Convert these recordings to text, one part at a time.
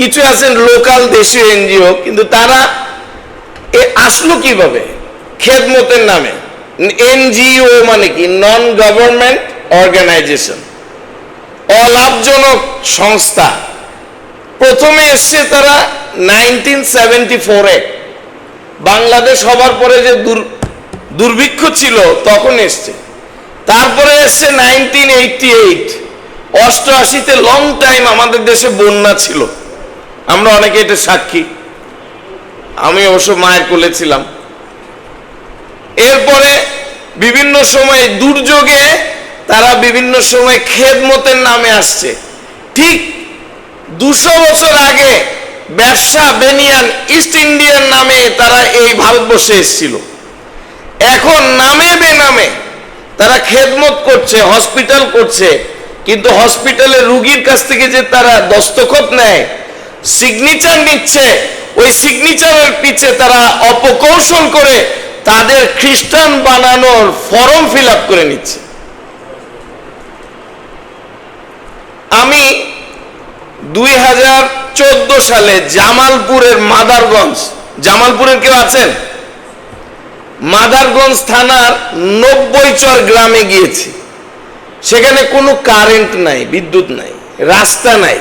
কিছু আছেন লোকাল দেশীয় এনজিও, কিন্তু তারা আসলো কিভাবে? খেদমতের নামে। এনজিও মানে কি? নন গভর্নমেন্ট অর্গানাইজেশন, অলাভজনক সংস্থা। প্রথমে এসছে তারা 1974-এ, বাংলাদেশ হবার পরে যে দুর্ভিক্ষ ছিল তখন এসছে। তারপরে এসছে 1988, 88-তে লং টাইম আমাদের দেশে বন্যা ছিল, আমরা অনেকে এটা সাক্ষী, আমি অবশ্য মায়ের কোলে ছিলাম। এরপরে বিভিন্ন সময় দুর্যোগে তারা বিভিন্ন সময় খেদমতের নামে আসছে। ঠিক 200 বছর আগে ব্যবসা বেনিয়ান ইস্ট ইন্ডিয়ান নামে তারা এই ভারতবর্ষে এসেছিল। এখন নামে বেনামে তারা খেদমত করছে, হসপিটাল করছে, কিন্তু হসপিটালে রুগীর কাছ থেকে যে তারা দস্তখত নেয়, সিগনেচার নিচ্ছে, ওই সিগনেচারের পিছে তারা অপকৌশল করে তাদের খ্রিস্টান বানানোর ফর্ম ফিল আপ করে নিচ্ছে। আমি 2014 সালে জামালপুরের মাদারগঞ্জ, জামালপুরের কেউ আছেন? মাদারগঞ্জ থানার 90চর গ্রামে গিয়েছি। সেখানে কোনো কারেন্ট নাই, বিদ্যুৎ নাই, রাস্তা নাই।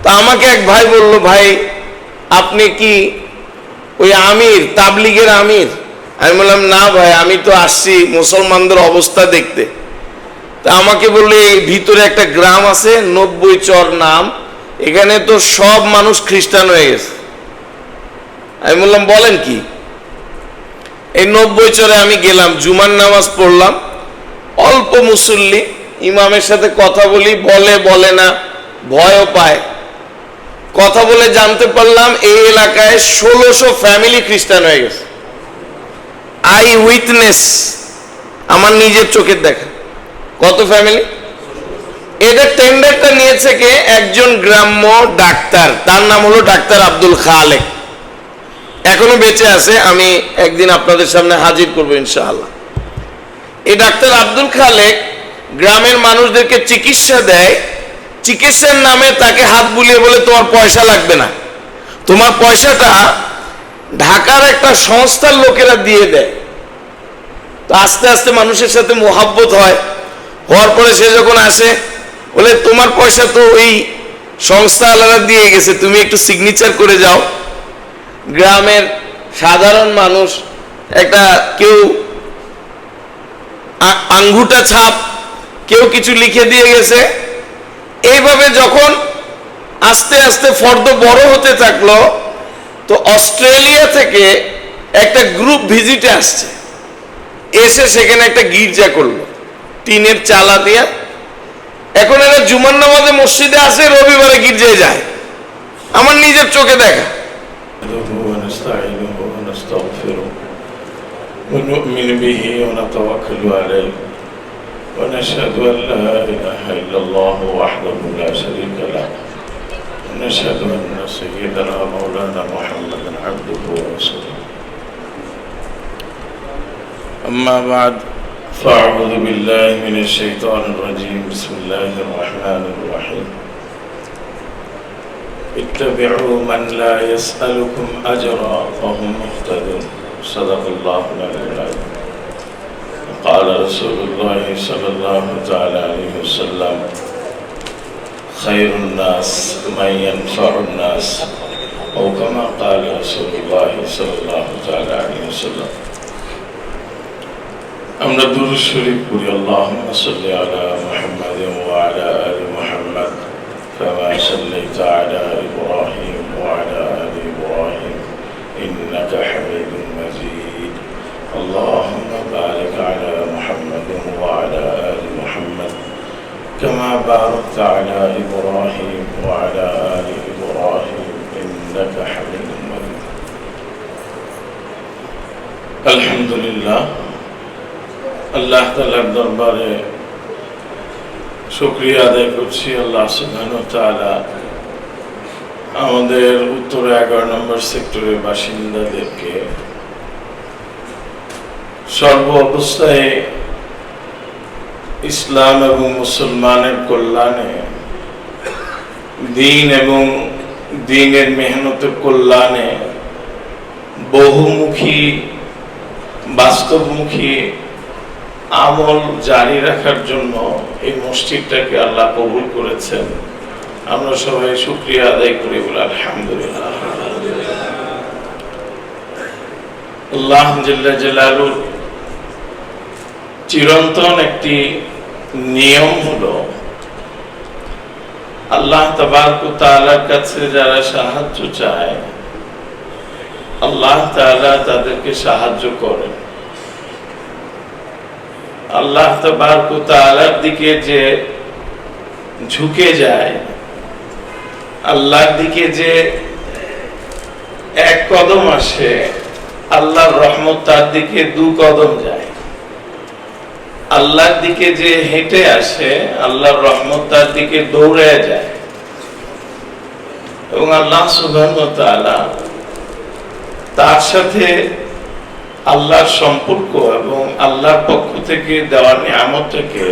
তো আমাকে এক ভাই বলল, ভাই আপনি কি ওই আমির, তাবলিগের আমির? আমি বললাম, না ভাই, আমি তো আসছি মুসলমানদের অবস্থা দেখতে। তা আমাকে বললে, এই ভিতরে একটা গ্রাম আছে 90চর নাম, এখানে তো সব মানুষ খ্রিস্টান হয়ে গেছে। আমি বললাম, বলেন কি? এই 90চরে আমি গেলাম, জুমার নামাজ পড়লাম, অল্প মুসল্লি, ইমামের সাথে কথা বলি, বলে না, ভয়ও পায়। কথা বলে জানতে পারলাম এই এলাকায় 1600 ফ্যামিলি খ্রিস্টান হয়ে গেছে। আই উইটনেস, আমার নিজের চোখের দেখা। কত ফ্যামিলি? এদের টেন্ডারটা নিয়েছে কে? একজন গ্রাম্য ডাক্তার, তার নাম হলো ডাক্তার আব্দুল খালেক, এখনো বেঁচে আছে। আমি একদিন আপনাদের সামনে হাজির করবো ইনশাআল্লাহ। এই ডাক্তার আব্দুল খালেক গ্রামের মানুষদেরকে চিকিৎসা দেয়। চিকিৎসার নামে তাকে হাত বুলিয়ে বলে, তোমার পয়সা লাগবে না, তোমার পয়সাটা ঢাকার একটা সংস্থার লোকেরা দিয়ে দেয়। তো আস্তে আস্তে মানুষের সাথে মোহাব্বত হয়, হওয়ার পরে সে যখন আসে বলে, তোমার পয়সা তো ওই সংস্থাওয়ালারা দিয়ে গেছে, তুমি একটু সিগনেচার করে যাও। গ্রামের সাধারণ মানুষ একটা, কেউ আঙ্গুটা ছাপ, কেউ কিছু লিখে দিয়ে গেছে। এইভাবে যখন আস্তে আস্তে ফর্দ বড় হতে থাকলো, তো অস্ট্রেলিয়া থেকে একটা গ্রুপ ভিজিটে আসছে, এসে সেখানে একটা গির্জা করলো টিনের চালা দিয়া। এখন এরা জুমার নামাজে মসজিদে আসে, রবিবারে গির্জায় যায়, আমার নিজের চোখে দেখা। ونؤمن به ونتوكل عليه ونشهد أن لا إله إلا الله وحده لا شريك له ونشهد أن سيدنا مولانا محمدا عبده ورسوله أما بعد فأعوذ بالله من الشيطان الرجيم بسم الله الرحمن الرحيم اتبعوا من لا يسألكم أجرا وهم مهتدون صدق الله العظيم. قال رسول الله صلى الله تعالى عليه وسلم خير الناس من ينفع الناس أو كما قال رسول الله صلى الله تعالى عليه وسلم. আমরা দুরূদ শরীফ পড়ি, আল্লাহুম্মা সাল্লি আলা মুহাম্মাদিন ওয়া আলা আলি মুহাম্মাদ কামা সাল্লাইতা আলা ইব্রাহিম ওয়া আলা আলি ইব্রাহিম ইন্নাকা হামিদুম মাজিদ। আল্লাহুম্মা বারিক আলা মুহাম্মাদিন ওয়া আলা আলি মুহাম্মাদ কামা বারাকতা আলা ইব্রাহিম ওয়া আলা আলি ইব্রাহিম ইন্নাকা হামিদুম মাজিদ। আলহামদুলিল্লাহ, আল্লাহ তাআলার দরবারে শুকরিয়া আদায় করছি। আল্লাহ সুবহানাহু ওয়া তাআলা আমাদের উত্তর 11 নম্বর সেক্টরের বাসিন্দাদেরকে সর্ব অবস্থায় ইসলাম এবং মুসলমানের কল্যাণে, দ্বীন এবং দ্বীনের মেহনতের কল্যাণে বহুমুখী বাস্তবমুখী আমল জারি রাখার জন্য এই মসজিদটাকে আল্লাহ কবুল করেছেন। আমরা সবাই শুকরিয়া আদায় করি বলে আলহামদুলিল্লাহ। আল্লাহ জাল্লা জালালুর চিরন্তন একটি নিয়ম হলো আল্লাহ তাবারক ওয়া তাআলার কাছে যারা সাহায্য চায় আল্লাহ তাআলা তাদেরকে সাহায্য করেন। আল্লাহ তাবারক ওয়া তাআলার দিকে যে ঝুঁকে যায়, আল্লাহর দিকে যে এক কদম আসে, আল্লাহর রহমত তার দিকে 2 কদম যায়। আল্লাহর দিকে যে হেঁটে আসে, আল্লাহর রহমত তার দিকে দৌড়ে যায়। এবং আল্লাহ সুবহানাহু ওয়া তাআলা তার সাথে আল্লাহর সম্পর্ক এবং আল্লাহর পক্ষ থেকে দেওয়া নিয়ামতটাকে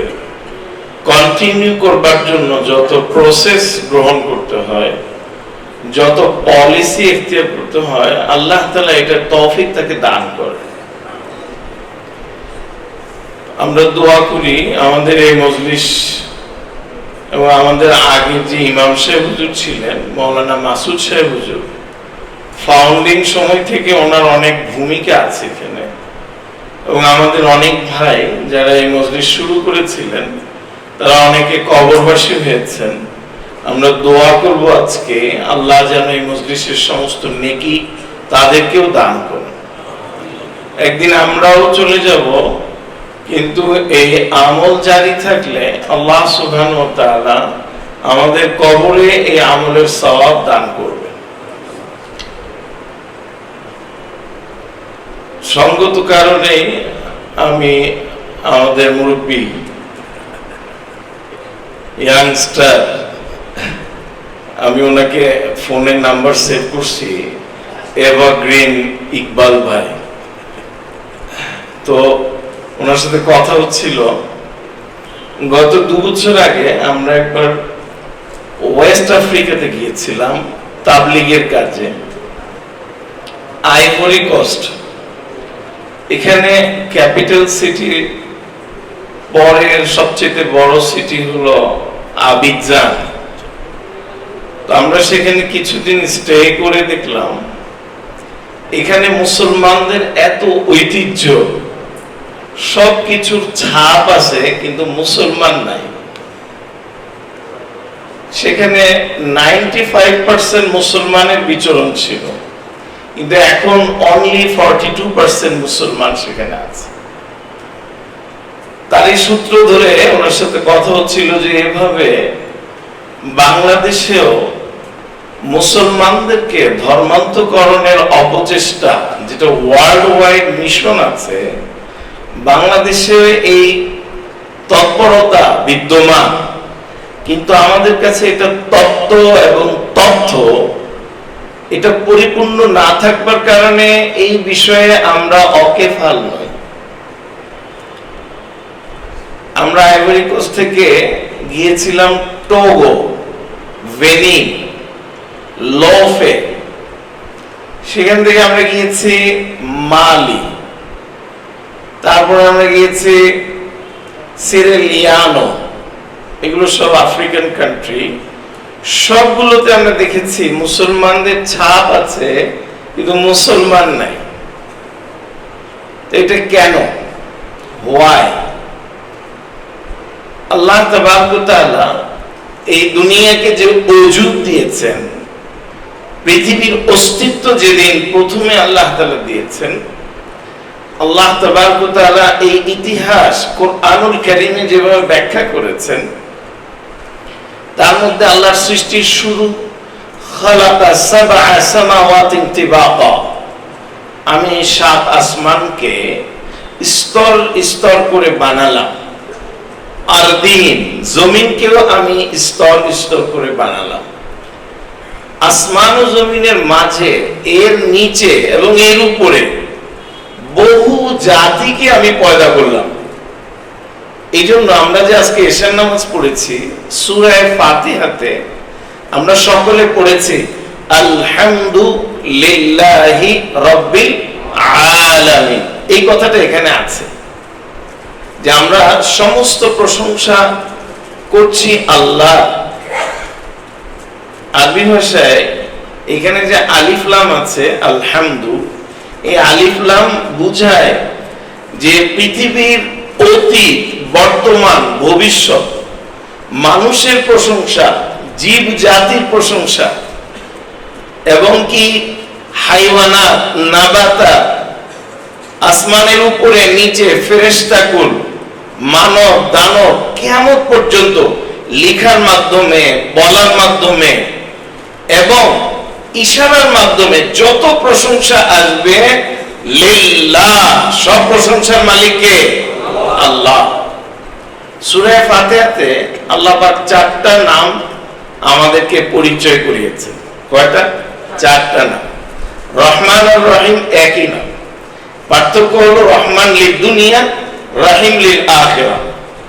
কন্টিনিউ করবার জন্য যত প্রসেস গ্রহণ করতে হয়, যত পলিসি ইখতিয়ার করতে হয়, আল্লাহ তাআলা এটা তৌফিক তাকে দান করে। আমরা দোয়া করি আমাদের এই মজলিস এবং আমাদের আগে যে ইমাম সাহেব হুজুর ছিলেন মাওলানা মাসুদ সাহেব হুজুর, ফাউন্ডিং সময় থেকে ওনার অনেক ভূমিকা আছে এখানে, এবং আমাদের অনেক ভাই যারা এই মজলিস শুরু করেছিলেন তারা অনেকে কবরবাসী হয়েছেন। আমরা দোয়া করব আজকে আল্লাহ যেন এই মজলিসের সমস্ত নেকি তাদেরকেও দান করেন। একদিন আমরাও চলে যাব, কিন্তু এই আমল জারি থাকলে আল্লাহ সুবহানাহু ওয়া তাআলা আমাদের কবরে এই আমলের সওয়াব দান করবেন। সঙ্গত কারণে আমি আমাদের মুরব্বী ইয়াংস্টার, আমি ওনাকে ফোনের নাম্বার সেভ করছি, এভারগ্রিন ইকবাল ভাই। তো ওনার সাথে কথা হচ্ছিল, গত 2 বছর আগে আমরা একবার ওয়েস্ট আফ্রিকাতে গিয়েছিলাম তাবলিগের কাজে, আইভরি কোস্ট। এখানে ক্যাপিটাল সিটি পরের সবচেয়ে বড় সিটি হলো আবিজান। তো আমরা সেখানে কিছুদিন স্টে করে দেখলাম এখানে মুসলমানদের এত ঐতিহ্য, সবকিছুর ছাপ আছে, কিন্তু মুসলমান নাই। সেখানে 95% মুসলমানের বিচরণ ছিল, কিন্তু এখন অনলি 42% মুসলমান সেখানে আছে। তারই সূত্র ধরে ওনার সাথে কথা হচ্ছিল যে এভাবে বাংলাদেশেও মুসলমানদেরকে ধর্মান্তকরণের অপচেষ্টা, যেটা ওয়ার্ল্ড ওয়াইড মিশন আছে, বাংলাদেশে এই তৎপরতা বিদ্যমান, কিন্তু আমাদের কাছে এটা তত্ত্ব এবং তথ্য এটা পরিপূর্ণ না থাকবার কারণে এই বিষয়ে আমরা অকেফাল নই। আমরা আইভরি কোস্ট থেকে গিয়েছিলাম টোগো, বেনিন, লোফে, সেখান থেকে আমরা গিয়েছি মালি, তারপরে আমরা গিয়েছি সিয়েরা, এগুলো সব আফ্রিকান কান্ট্রি। সবগুলোতে আমরা দেখেছি মুসলমানদের ছাপ আছে, কিন্তু মুসলমান নাই। এটা কেন? হোয়াই? আল্লাহ তাবারক ওয়া তাআলা এই দুনিয়াকে যে ওজুদ দিয়েছেন, পৃথিবীর অস্তিত্ব যেদিন প্রথমে আল্লাহ তাআলা দিয়েছেন, আল্লাহ তাবারক ওয়া তাআলা এই ইতিহাস কোরআনুল কারীমে যেভাবে ব্যাখ্যা করেছেন, তার মধ্যে আল্লাহর সৃষ্টির শুরু, খালাকা সাবআ সামাওয়াতিন তিবাকা, আমি 7 আসমানকে স্তর স্তর করে বানালাম, আর দিন জমিনকেও আমি স্তর স্তর করে বানালাম। আসমান ও জমিনের মাঝে, এর নিচে এবং এর উপরে বহু জাতিকে আমি পয়দা করলাম। এই জন্য আমরা যে আজকে এশার নামাজ পড়েছি, সূরা ফাতিহাতে আমরা সকলে পড়েছি আলহামদুলিল্লাহি রাব্বিল আলামিন। এই কথাটা এখানে আছে যে আমরা সমস্ত প্রশংসা করছি আল্লাহ। আরবি ভাষায় এখানে যে আলিফ লাম আছে আলহামদু, এই আলিফ লাম বুঝায় যে পৃথিবীর অতীত, বর্তমান, ভবিষ্যৎ, মানুষের প্রশংসা, জীব জাতির প্রশংসা, এবং কি হাইওয়ানাত, নাবাতাত, আসমানের উপরে নিচে ফেরেশতাকুল, মানব দানব, কিয়ামত পর্যন্ত লেখার মাধ্যমে, বলার মাধ্যমে এবং ইশারার মাধ্যমে যত প্রশংসা আসবে লিল্লাহ, সব প্রশংসার মালিক কে? আল্লাহ। সূরা ফাতিহাতে আল্লাহ পাক 4টা নাম আমাদেরকে পরিচয় করিয়েছেন। কয়টা? 4টা নাম। রহমান আর রহিম একই নাম, পার্থক্য হলো রহমান লিদ দুনিয়া, রহিম লিল আখিরাহ,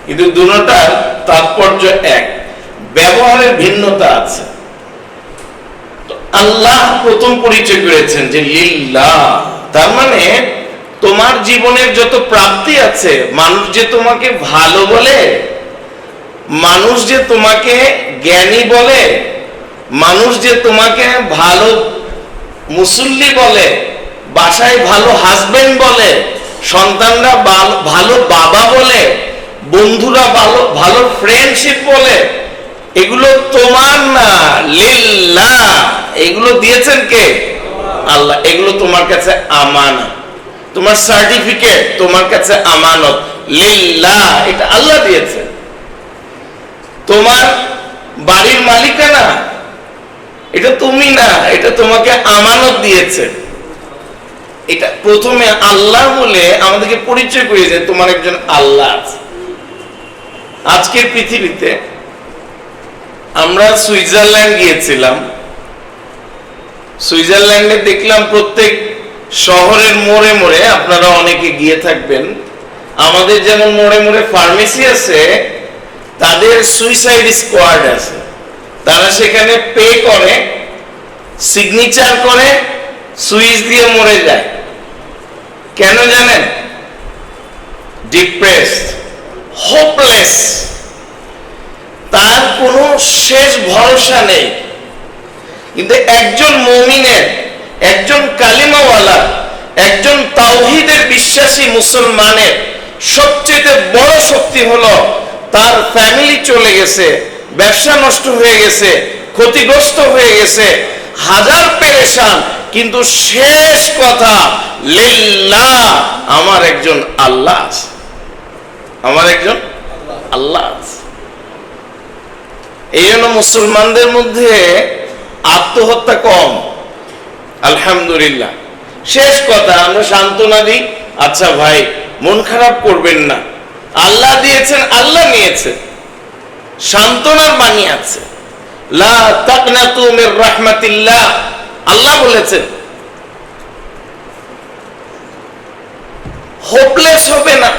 কিন্তু দুটোটার তাৎপর্য এক, ব্যবহারের ভিন্নতা আছে। আল্লাহ প্রথম পরিচয় করেছেন যে লিল্লাহ, তার মানে তোমার জীবনের যত প্রাপ্তি আছে, মানুষ যে তোমাকে ভালো বলে, মানুষ যে তোমাকে জ্ঞানী বলে, মানুষ যে তোমাকে ভালো মুসল্লি বলে, বাসায় ভালো হাজবেন্ড বলে, সন্তানরা ভালো বাবা বলে, বন্ধুরা ভালো ভালো ফ্রেন্ডশিপ বলে, এগুলো তোমার না, লিল্লাহ। এগুলো দিয়েছেন কে? আল্লাহ। এগুলো তোমার কাছে আমানত, তোমার সার্টিফিকেট তোমার কাছে আমানত, লিল্লাহ, এটা আল্লাহ দিয়েছেন। তোমার বাড়ির মালিকানা এটা তুমি না, এটা তোমাকে আমানত দিয়েছে। এটা প্রথমে আল্লাহ বলে আমাদেরকে পরিচয় করিয়ে যে তোমার একজন আল্লাহ আছে। আজকের পৃথিবীতে আমরা সুইজারল্যান্ড গিয়েছিলাম, সুইজারল্যান্ডে দেখলাম প্রত্যেক শহরের মোড়ে মোড়ে, আপনারা অনেকে গিয়ে থাকবেন, আমাদের যেমন মোড়ে মোড়ে ফার্মেসি আছে, তাদের সুইসাইড স্কোয়াড আছে। তারা সেখানে পে করে, সিগনেচার করে, সুইচ দিয়ে মরে যায়। কেন জানেন? ডিপ্রেসড, হোপলেস, তার কোনো শেষ ভরসা নেই। কিন্তু একজন মুমিনের, একজন কালিমাওয়ালা, একজন তাওহীদের বিশ্বাসী মুসলমানের সবচেয়ে বড় শক্তি হলো তার ফ্যামিলি চলে গেছে, ব্যবসা নষ্ট হয়ে গেছে, ক্ষতিগ্রস্ত হয়ে গেছে, হাজার পেরেশান, কিন্তু শেষ কথা লিল্লাহ, আমার একজন আল্লাহ আছে, আমার একজন আল্লাহ আছে। এই জন্য মুসলমানদের মধ্যে আত্মহত্যা কম, আলহামদুলিল্লাহ। শেষ কথা আমরা সান্ত্বনা দিই, আচ্ছা ভাই মন খারাপ করবেন না, আল্লাহ দিয়েছেন, আল্লাহ নিয়েছেন, সান্ত্বনার বাণী আছে, লা তাকনাতু মির রাহমাতিল্লাহ, আল্লাহ বলেছেন। হোপলেস হবে না,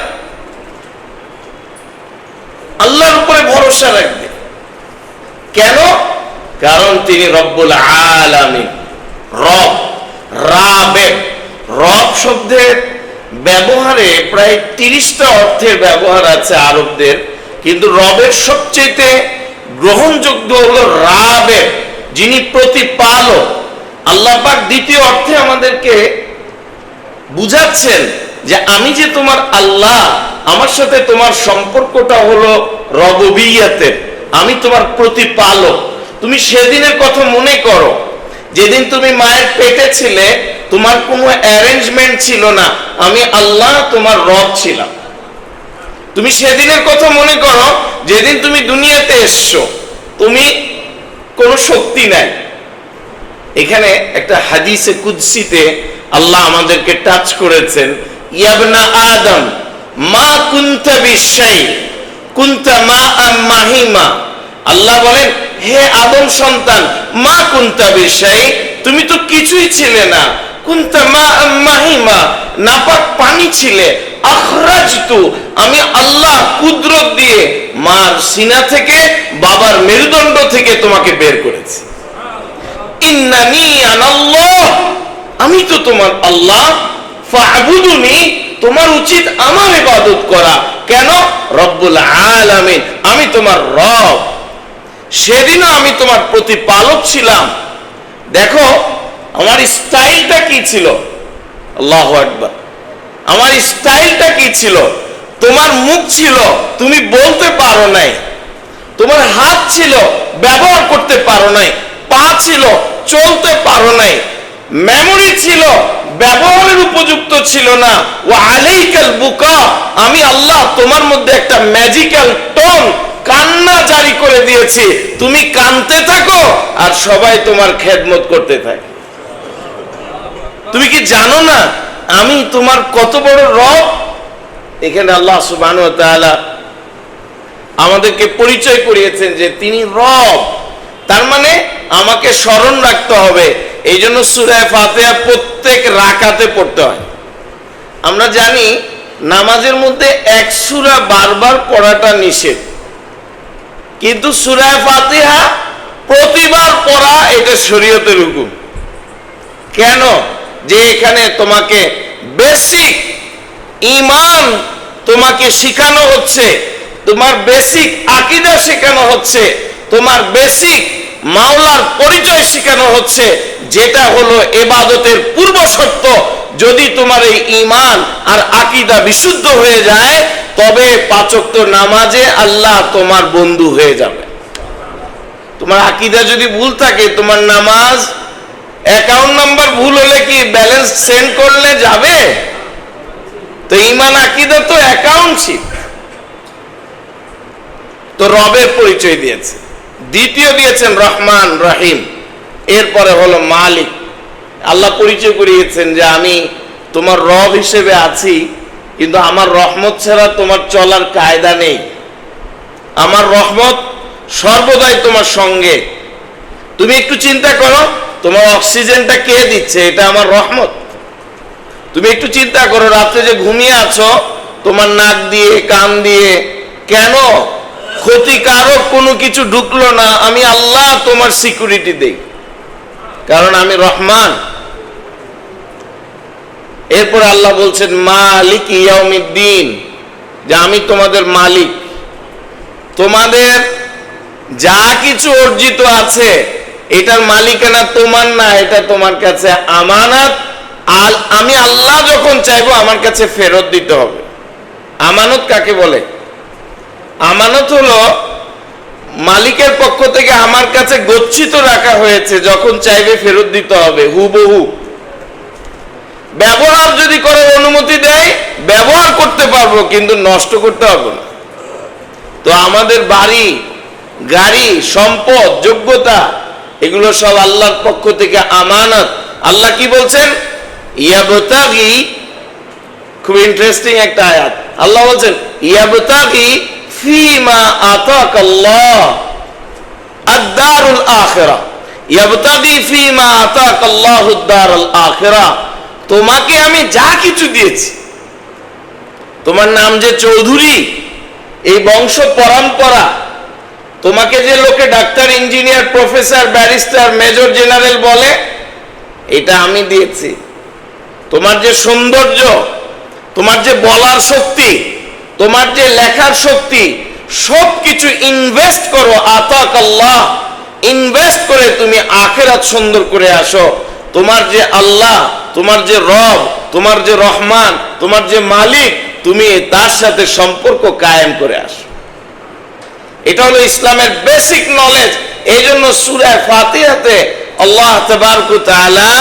আল্লাহর উপরে ভরসা রাখবে। কেন? কারণ তিনি রব্বুল আলামিন, রব, রাবে। রব শব্দের ব্যবহারে প্রায় 30টা অর্থের ব্যবহার আছে আরবদের, কিন্তু রবের সবচেয়ে গ্রহণযোগ্য হলো রাবে, যিনি প্রতিপালক। আল্লাহ পাক দ্বিতীয় অর্থে আমাদেরকে বুঝাচ্ছেন যে আমি যে তোমার আল্লাহ, আমার সাথে তোমার সম্পর্কটা হলো রববিয়তের, আমি তোমার প্রতিপালক। তুমি সেদিনের কথা মনে করো, যেদিন তুমি মায়ের পেটে ছিলে, তোমার কোনো অ্যারেঞ্জমেন্ট ছিল না, আমি আল্লাহ তোমার রব ছিলাম। তুমি সেদিনের কথা মনে করো, যেদিন তুমি দুনিয়াতে এসছো, তুমি কোনো শক্তি নাই। এখানে একটা হাদিসে কুদসিতে আল্লাহ আমাদেরকে টাচ করেছেন, ইয়াবনা আদম মা কুনতা বিশাই কুনতা মা মাহিমা। আল্লাহ বলেন, হে আদম সন্তান, মা কুনতা বিশাই, তুমি তো কিছুই ছিলে না, কুনতা মা মাহিমা, নাপাক পানি ছিলে, আখরাজতু, আমি আল্লাহ কুদরত দিয়ে মার সিনা থেকে, বাবার মেরুদণ্ড থেকে তোমাকে বের করেছি। ইন্নানি আনাল্লাহ, আমি তো তোমার আল্লাহ, ফা'বুদুনি, তোমার উচিত আমার ইবাদত করা। কেন? রব্বুল আলামিন, আমি তোমার রব। সেদিনও আমি তোমার প্রতিপালক ছিলাম। দেখো আমার স্টাইলটা কি ছিল, আল্লাহু আকবার, আমার স্টাইলটা কি ছিল। তোমার মুখ ছিল, তুমি বলতে পারো নাই। তোমার হাত ছিল, ব্যবহার করতে পারো নাই। পা ছিল, চলতে পারো নাই। মেমোরি ছিল, ব্যবহারের উপযুক্ত ছিল না। ওয়া আলাইকাল বুকা, আমি আল্লাহ তোমার মধ্যে একটা ম্যাজিক্যাল টোন, কান্না জারি করে দিয়েছি। তুমি কাঁদতে থাকো আর সবাই তোমার খেদমত করতে থাকে। তুমি কি জানো না আমি তোমার কত বড় রব? এখানে আল্লাহ সুবহানাহু ওয়া তাআলা আমাদেরকে পরিচয় করিয়েছেন যে তিনি রব। তার মানে আমাকে স্মরণ রাখতে হবে। এই জন্য সূরা ফাতিহা প্রত্যেক রাকাতে পড়তে হয়। আমরা জানি নামাজের মধ্যে এক সূরা বারবার পড়াটা নিষেধ, কিন্তু সূরা ফাতিহা প্রতিবার পড়া এটা শরীয়তের হুকুম। কেন? যে এখানে তোমাকে বেসিক ঈমান তোমাকে শেখানো হচ্ছে, তোমার বেসিক আকীদা শেখানো হচ্ছে, তোমার বেসিক মাওলার পরিচয় শেখানো হচ্ছে, যেটা হলো ইবাদতের পূর্ব শর্ত। যদি তোমার এই ঈমান আর আকীদা বিশুদ্ধ হয়ে যায়, তবে পাঁচ ওয়াক্ত নামাজে আল্লাহ তোমার বন্ধু হয়ে যাবে। তোমার আকীদা যদি ভুল থাকে, তোমার নামাজ, অ্যাকাউন্ট নাম্বার ভুল হলে কি ব্যালেন্স সেন্ড করলে যাবে? তো ঈমান আকীদা তো অ্যাকাউন্টশিপ। তো রবের পরিচয় দিয়েছে। দ্বিতীয় দিয়েছেন রহমান রহিম, এরপরে হলো মালিক। আল্লাহ পরিচয় করিয়েছেন যে আমি তোমার রব হিসেবে আছি, কিন্তু আমার রহমত ছাড়া তোমার চলার কায়দা নেই। আমার রহমত সর্বদাই তোমার সঙ্গে। তুমি একটু চিন্তা করো, তোমার অক্সিজেনটা কে দিচ্ছে? এটা আমার রহমত। তুমি একটু চিন্তা করো, রাত্রে যে ঘুমিয়ে আছো, তোমার নাক দিয়ে কান দিয়ে কেন ক্ষতিকারক কোনো কিছু ঢুকলো না? আমি আল্লাহ তোমার সিকিউরিটি দেই, কারণ আমি রহমান। এরপর আল্লাহ বলছেন মালিক ইয়াউমিদ্দিন, যে আমি তোমাদের মালিক। তোমাদের যা কিছু অর্জিত আছে এটার মালিকানা তোমার না, এটা তোমার কাছে আমানত। আমি আল্লাহ যখন চাইবো আমার কাছে ফেরত দিতে হবে। আমানত কাকে বলে? আমানত হলো মালিকের পক্ষ থেকে আমার কাছে গচ্ছিত রাখা হয়েছে, যখন চাইবে ফেরত দিতে হবে হুবহু। ব্যবহার যদি করার অনুমতি দেয়, ব্যবহার করতে পারবো, কিন্তু নষ্ট করতে পারবো না। তো আমাদের বাড়ি, গাড়ি, সম্পদ, যোগ্যতা, এগুলো সব আল্লাহর পক্ষ থেকে আমানত। আল্লাহ কি বলছেন? ইয়াবতাগি, খুব ইন্টারেস্টিং একটা আয়াত। আল্লাহ বলছেন ইয়াবতাগি ফিমা আতাকাল্লাহ আদ-দারুল আখিরা, ইয়াবতাগি ফিমা আতাকাল্লাহু আদ-দারুল আখিরা। তোমাকে আমি যা কিছু দিয়েছি, তোমার নাম যে চৌধুরী, এই বংশ পরম্পরা, তোমাকে যে লোকে doctor, engineer, professor, barrister, major general বলে, এটা আমি দিয়েছি। তোমার যে সৌন্দর্য, তোমার যে বলার শক্তি, তোমার যে লেখার শক্তি, সবকিছু ইনভেস্ট করো আতাকাল্লাহ। ইনভেস্ট করে তুমি আখিরাত সুন্দর করে আসো। তোমার যে আল্লাহ, তোমার যে রব, তোমার যে রহমান, তোমার যে মালিক, তুমি তার সাথে সম্পর্ক কায়েম করে আসো। এটা হলো ইসলামের বেসিক নলেজ। এই জন্য সূরা ফাতিহাতে আল্লাহ তাবারক ওয়া তাআলা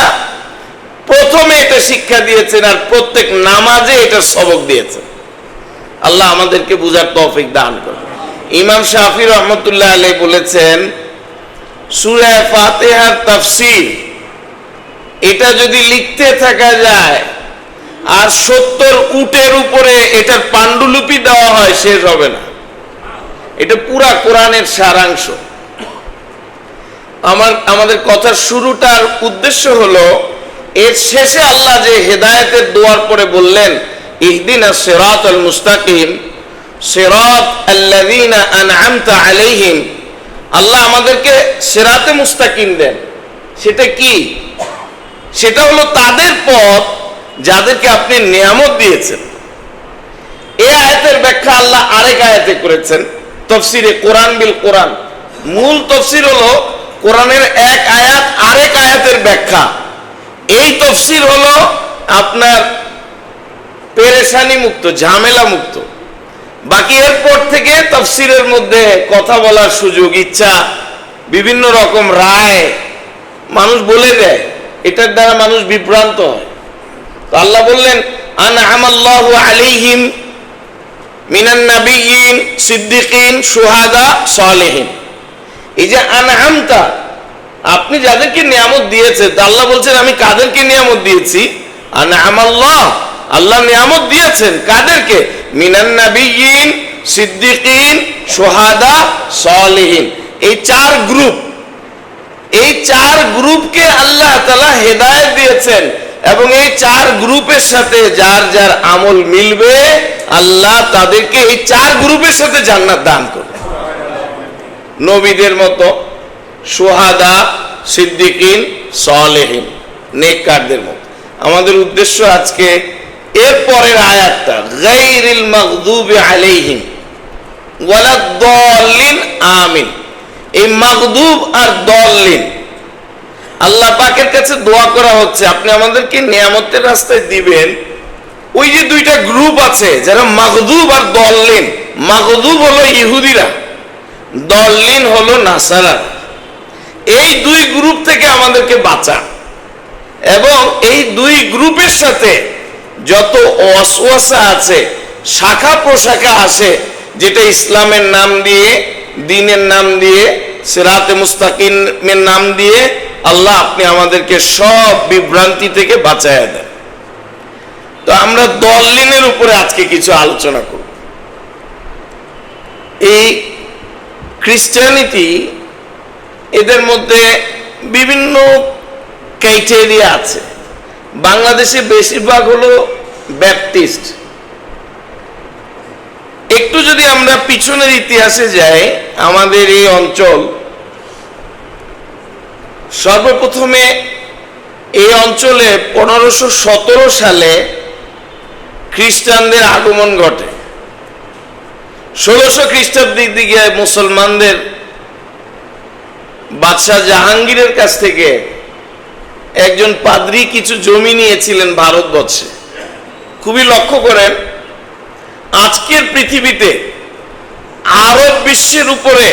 প্রথমে এটা শিক্ষা দিয়েছেন, আর প্রত্যেক নামাজে এটা সবক দিয়েছেন। আল্লাহ আমাদেরকে বুঝার তৌফিক দান করুন। ইমাম শাফি রহমতুল্লাহ আলাইহি বলেছেন, সূরা ফাতিহার তাফসীর এটা যদি লিখতে থাকা যায় আর 70 উটের উপরে এটার পাণ্ডুলিপি দেওয়া হয়, শেষ হবে না। এটা পুরা কোরআনের সারাংশ। আমাদের কথার শুরুটার উদ্দেশ্য হলো, এর শেষে আল্লাহ যে হেদায়েতের দোয়ার পরে বললেন ইহদিনাস সিরাতাল মুস্তাকিম সিরাত আল্লাযীনা আন'আমতা আলাইহিম, আল্লাহ আমাদেরকে সিরাতে মুস্তাকিম দেন। সেটা কি? সেটা হলো তাদের পথ যাদেরকে আপনি নিয়ামত দিয়েছেন। এই আয়াতের ব্যাখ্যা আল্লাহ আরেক আয়াতে করেছেন, তাফসিরে কোরআন বিল কোরআন। মূল তাফসির হলো কোরআনের এক আয়াত আরেক আয়াতের ব্যাখ্যা। এই তাফসির হলো আপনার পেরেশানি মুক্ত, ঝামেলা মুক্ত। বাকি এরপর থেকে তাফসিরের মধ্যে কথা বলার সুযোগ, ইচ্ছা, বিভিন্ন রকম রায় মানুষ বলে দেয়, এটার দ্বারা মানুষ বিভ্রান্ত হয়। তো আল্লাহ বললেন আনআমাল্লাহু আলাইহিম মিনান নাবিয়্যিন সিদ্দিকিন শুহাদা সালেহিন। এই যে আনআমতা, আপনি যাদেরকে নিয়ামত দিয়েছেন, আল্লাহ বলছেন আমি কাদেরকে নিয়ামত দিয়েছি? আনআমাল্লাহ, আল্লাহ নিয়ামত দিয়েছেন কাদেরকে? মিনান নাবিয়্যিন সিদ্দিকিন শুহাদা সালেহিন। এই চার গ্রুপ, এই চার গ্রুপকে আল্লাহ তাআলা হেদায়েত দিয়েছেন এবং এই চার গ্রুপের সাথে যার যার আমল মিলবে আল্লাহ তাদেরকে এই চার গ্রুপের সাথে জান্নাত দান করবে। নবীদের মতো, শুহাদা, সিদ্দিকিন, সালেহিন, নেককারদের মতো। আমাদের উদ্দেশ্য আজকে এর পরের আয়াতটা, গায়রিল মাগদুবি আলাইহিম ওয়ালাদ-দাল্লিন আমিন। এই মাগদুব আর দল্লিন, আল্লাহ পাকের কাছে দোয়া করা হচ্ছে আপনি আমাদেরকে নিয়ামতের রাস্তায় দিবেন। ওই যে দুইটা গ্রুপ আছে যারা মাগদুব আর দল্লিন, মাগদুব হলো ইহুদিরা, দল্লিন হলো নাসারা। এই দুই গ্রুপ থেকে আমাদেরকে বাঁচান এবং এই দুই গ্রুপের সাথে যত ওয়াসওয়াসা আছে, শাখা প্রশাখা আছে, যেটা ইসলামের নাম দিয়ে, দ্বীনের নাম দিয়ে, সিরাতে মুস্তাকিমের নাম দিয়ে, আল্লাহ আপনি আমাদেরকে সব বিভ্রান্তি থেকে বাঁচায়া দেন। তো আমরা দল্লিনের উপরে আজকে কিছু আলোচনা করব। এই খ্রিস্টানিটি, এদের মধ্যে বিভিন্ন ক্রাইটেরিয়া আছে। বাংলাদেশে বেশিরভাগ হলো ব্যাপটিস্ট। একটু যদি আমরা পিছনের ইতিহাসে যাই, আমাদের এই অঞ্চল সর্বপ্রথমে এই অঞ্চলে 1517 সালে খ্রিস্টানদের আগমন ঘটে। 1600 খ্রিস্টাব্দের দিকে মুসলমানদের বাদশাহ জাহাঙ্গীরের কাছ থেকে একজন পাদ্রী কিছু জমি নিয়েছিলেন ভারতবর্ষে। খুবই লক্ষ্য করেন, আজকের পৃথিবীতে আরব বিশ্বের উপরে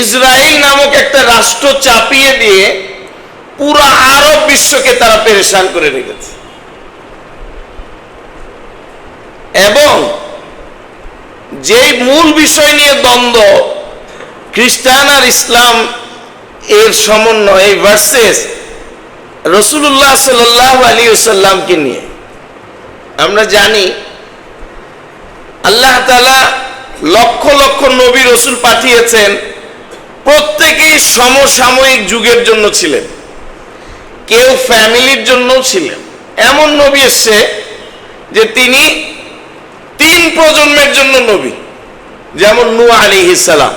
ইসরায়েল নামক একটা রাষ্ট্র চাপিয়ে দিয়ে পুরো আরব বিশ্বকে তারা পেরেশান করে রেখেছে। এবং যে মূল বিষয় নিয়ে দ্বন্দ্ব, খ্রিস্টান আর ইসলাম এর সমন্বয় ভার্সেস রাসূলুল্লাহ সাল্লাল্লাহু আলাইহি ওয়াসাল্লামকে নিয়ে, আমরা জানি আল্লাহ তাআলা লক্ষ লক্ষ নবী রাসূল পাঠিয়েছেন, প্রত্যেকেই সমসাময়িক যুগের জন্য ছিলেন, কেউ ফ্যামিলির জন্য ছিলেন। এমন নবী এসছে যে তিনি 3 প্রজন্মের জন্য নবী, যেমন নূহ আলাইহিস সালাম।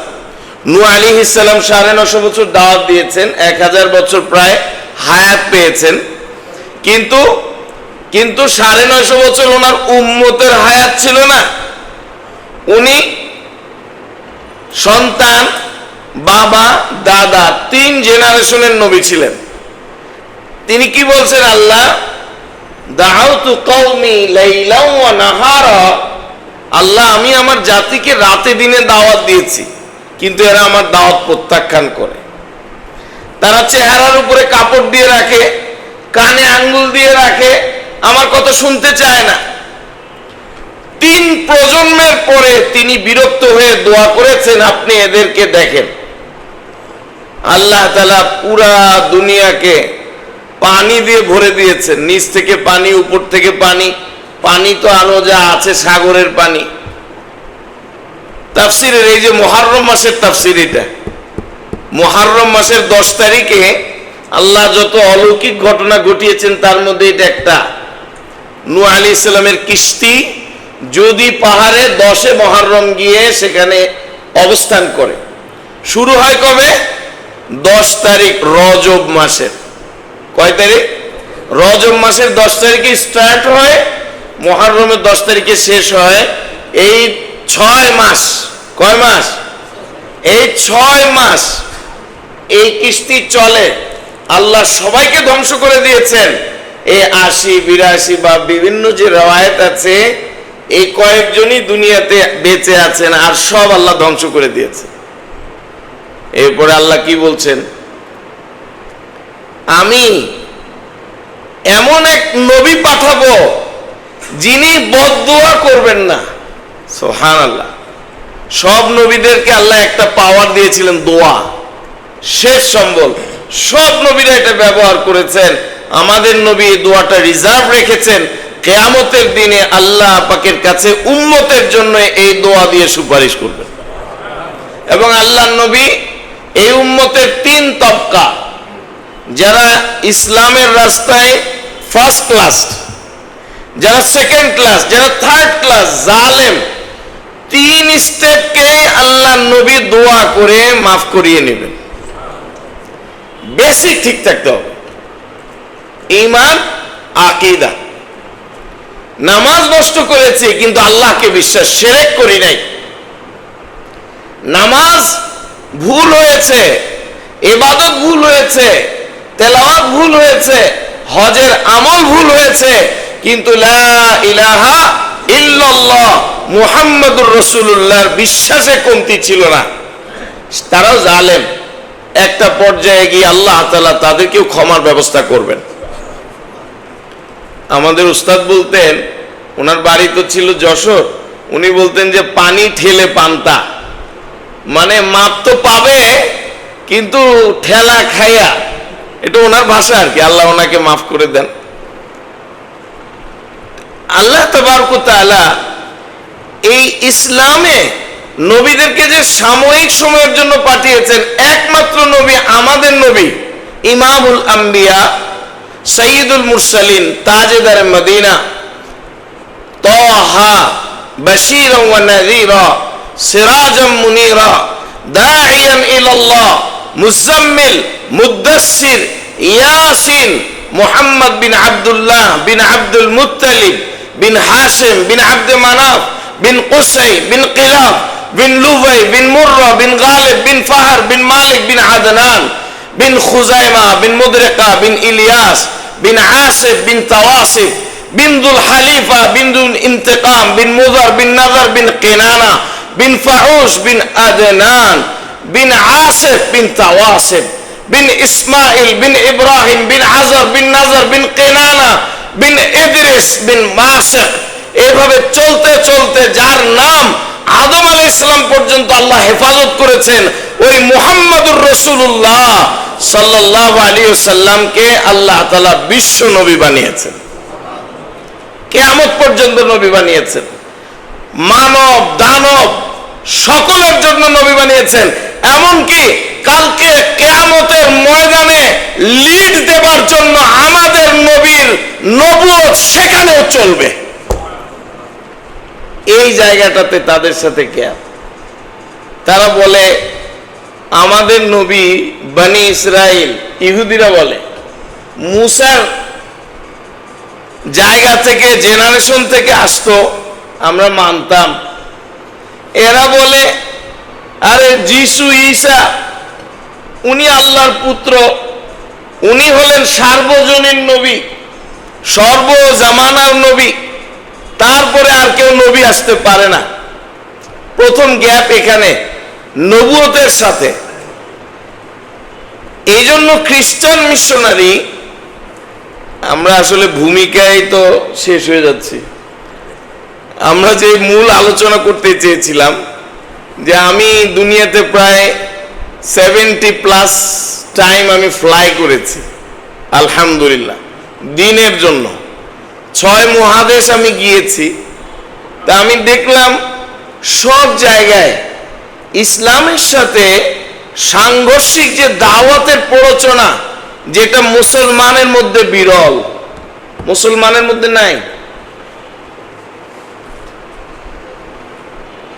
নূহ আলাইহিস সালাম 950 বছর দাওয়াত দিয়েছেন, 1000 বছর প্রায় হায়াত পেয়েছেন, কিন্তু 950 বছর ওনার উম্মতের হায়াত ছিল না। উনি সন্তান, বাবা, দাদা, 3 জেনারেশনের নবী ছিলেন। তিনি কি বলছেন? আল্লাহ দাউতু কওমি লাইলাও ওয়া নাহারা, আল্লাহ আমি আমার জাতিকে রাতে দিনে দাওয়াত দিয়েছি, কিন্তু এরা আমার দাওয়াত প্রত্যাখ্যান করে। তারা চেহারার উপরে কাপড় দিয়ে রাখে, কানে আঙ্গুল দিয়ে রাখে, আমার কথা শুনতে চায় না। 3 প্রজন্মের পরে তিনি বিরক্ত হয়ে দোয়া করেছেন, আপনি এদেরকে দেখেন। আল্লাহ তাআলা পুরা দুনিয়াকে পানি দিয়ে ভরে দিয়েছেন, নিচ থেকে পানি, উপর থেকে পানি। পানি তো আলো যা আছে সাগরের পানি। তাফসিরের এই যে মুহররম মাসের তাফসির, এটা মুহররম মাসের 10 তারিখে আল্লাহ যত অলৌকিক ঘটনা ঘটিয়েছেন তার মধ্যে এটা একটা। নূহ আলাইহিস সালামের কিস্তি যদি পাহাড়ে 10 মুহররম গিয়ে সেখানে অবস্থান করে। শুরু হয় কবে? 10 তারিখ রজব মাসের। কয় তারিখ? রজব মাসের 10 তারিখে স্টার্ট হয়, মুহররমের 10 তারিখে শেষ হয়। এই 6 মাস, কয় মাস? এই 6 মাস এই কিস্তি চলে। আল্লাহ সবাইকে ধ্বংস করে দিয়েছেন। এই 80, 82 বা বিভিন্ন যে রওয়ায়াত আছে, এই কয়েকজনই দুনিয়াতে বেঁচে আছেন, আর সব আল্লাহ ধ্বংস করে দিয়েছে। এরপরে আল্লাহ কি বলছেন? আমি এমন এক নবী পাঠাবো যিনি বদদুয়া করবেন না। সুবহানাল্লাহ। সব নবীদেরকে আল্লাহ একটা পাওয়ার দিয়েছিলেন, দোয়া, শেষ সম্বল। সব নবীরা এটা ব্যবহার করেছেন। আমাদের নবী এই দোয়াটা রিজার্ভ রেখেছেন, কিয়ামতের দিনে আল্লাহ পাকের কাছে উম্মতের জন্য এই দোয়া দিয়ে সুপারিশ করবেন। এবং আল্লাহর নবী এই উম্মতের 3 তবকা, যারা ইসলামের রাস্তায় ফার্স্ট ক্লাস, যারা সেকেন্ড ক্লাস, যারা থার্ড ক্লাস, জালেম, 3 স্টেপকে আল্লাহর নবী দোয়া করে মাফ করিয়ে নেবেন। বেসিক ঠিক থাকতে হবে, ঈমান, আকীদা। নামাজ নষ্ট করেছি কিন্তু আল্লাহকে বিশ্বাস, শিরক করি নাই। নামাজ ভুল হয়েছে, ইবাদত ভুল হয়েছে, তেলাওয়াত ভুল হয়েছে, হজের আমল ভুল হয়েছে, কিন্তু লা ইলাহা ইল্লাল্লাহ মুহাম্মাদুর রাসূলুল্লাহর বিশ্বাসে কমতি ছিল না। তারাও জালেম। একটা পর্যায়ে গিয়ে আল্লাহ তাআলা তাদেরকেও ক্ষমার ব্যবস্থা করবেন। আমাদের উস্তাদ বলতেন, ওনার বাড়ি তো ছিল যশোর, উনি বলতেন যে পানি ঠেলে পান্তা, মানে মাপ তো পাবে কিন্তু ঠেলা খাইয়া। এটা ওনার ভাষা আর কি। আল্লাহ ওনাকে মাফ করে দেন। আল্লাহ তাবারক ওয়া তাআলা এই ইসলামে নবীদেরকে যে সাময়িক সময়ের জন্য পাঠিয়েছেন, একমাত্র নবী আমাদের নবী, ইমামুল আম্বিয়া, সাইয়্যিদুল মুরসালিন, তাজেদার মদিনা, তাহা বাশীরান ওয়া নাযীরা, সিরাজাম মুনীরা, দাঈয়ান ইলাল্লাহ, মুজাম্মিল, মুদ্দাসসির, ইয়াসিন, মুহাম্মদ বিন আব্দুল্লাহ বিন আব্দুল মুত্তালিব বিন হাশিম বিন আব্দ মানাফ বিন কুসাই বিন কিলাব বিন লুবাই বিন মুররা বিন গালিব বিন ফাহর বিন মালিক বিন আদনান বিন খুজাইমা বিন মুদরিকা বিন ইলিয়াস বিন আসিফ বিন তাওয়াসিফ বিন দুল হালিফা বিন দুল ইন্তিকাম বিন মুদার বিন নাজার বিন কিনানা বিন ফাউস বিন আদনান বিন আসিফ বিন তাওয়াসিফ বিন ইসমাইল বিন ইব্রাহিম বিন আজর বিন নাজার বিন কিনানা বিন ইদ্রিস বিন মাসিক। এইভাবে চলতে চলতে যার নাম আদম আলাইহিস সালাম পর্যন্ত আল্লাহ হেফাজত করেছেন, ওই মুহাম্মদুর রাসূলুল্লাহ সাল্লাল্লাহু আলাইহি ওয়াসাল্লামকে আল্লাহ তাআলা বিশ্ব নবী বানিয়েছেন, কিয়ামত পর্যন্ত নবী বানিয়েছেন, মানব দানব সকলের জন্য নবী বানিয়েছেন। এমনকি কালকে কিয়ামতের ময়দানে লিড দেবার জন্য আমাদের নবীর নবুয়ত সেখানেও চলবে। এই জায়গাটাতে তাদের সাথে কেয়া, তারা বলে আমাদের নবী বনি ইসরাইল, ইহুদিরা বলে মুসার জায়গা থেকে, জেনারেশন থেকে আসতো, আমরা মানতাম। এরা বলে আরে যিশু ঈসা উনি আল্লাহর পুত্র, উনি হলেন সার্বজনীন নবী, সর্বজামানার নবী, তারপরে আর কেউ নবী আসতে পারে না। প্রথম গ্যাপ এখানে নবুয়তের সাথে। এই জন্য খ্রিস্টান মিশনারি, আমরা আসলে ভূমিকায় তো শেষ হয়ে যাচ্ছি। আমরা যে মূল আলোচনা করতে চেয়েছিলাম, যে আমি দুনিয়াতে প্রায় 70+ টাইম আমি ফ্লাই করেছি আলহামদুলিল্লাহ দ্বীনের জন্য। 6 মহাদেশ আমি গিয়েছি। তা আমি দেখলাম সব জায়গায় ইসলামের সাথে সাংঘর্ষিক যে দাওয়াতের প্ররোচনা, যেটা মুসলমানের মধ্যে বিরল, মুসলমানের মধ্যে নাই।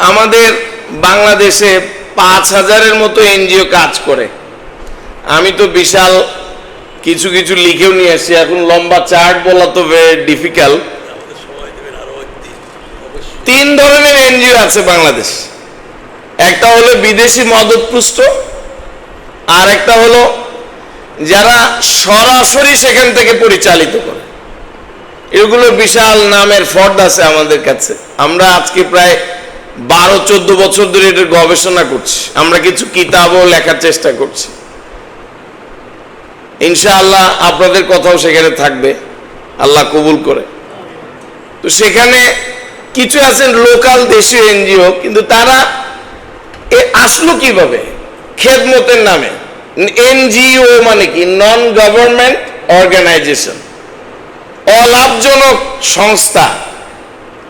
আমাদের বাংলাদেশে 5000-এর মতো এনজিও কাজ করে। আমি তো বিশাল কিছু কিছু লিখেও নিয়ে আসছি, এখন লম্বা চার্ট বলা তো ডিফিকাল্ট। 3 ধরনের এনজিও আছে বাংলাদেশ। একটা হলো বিদেশি মদতপুষ্ট, আর একটা হলো যারা সরাসরি সেখান থেকে পরিচালিত করে। এগুলো বিশাল নামের ফর্দ আছে আমাদের কাছে। আমরা আজকে প্রায় 12-14 বছর ধরে এটার গবেষণা করছি। আমরা কিছু কিতাবও লেখার চেষ্টা করছি। ইনশাআল্লাহ আপনাদের কথাও সেখানে থাকবে, আল্লাহ কবুল করে। তো সেখানে কিছু আছেন লোকাল দেশীয় এনজিও, কিন্তু তারা আসলো কিভাবে? খেদমতের নামে। এনজিও মানে কি? নন গভর্নমেন্ট অর্গানাইজেশন, অলাভজনক সংস্থা।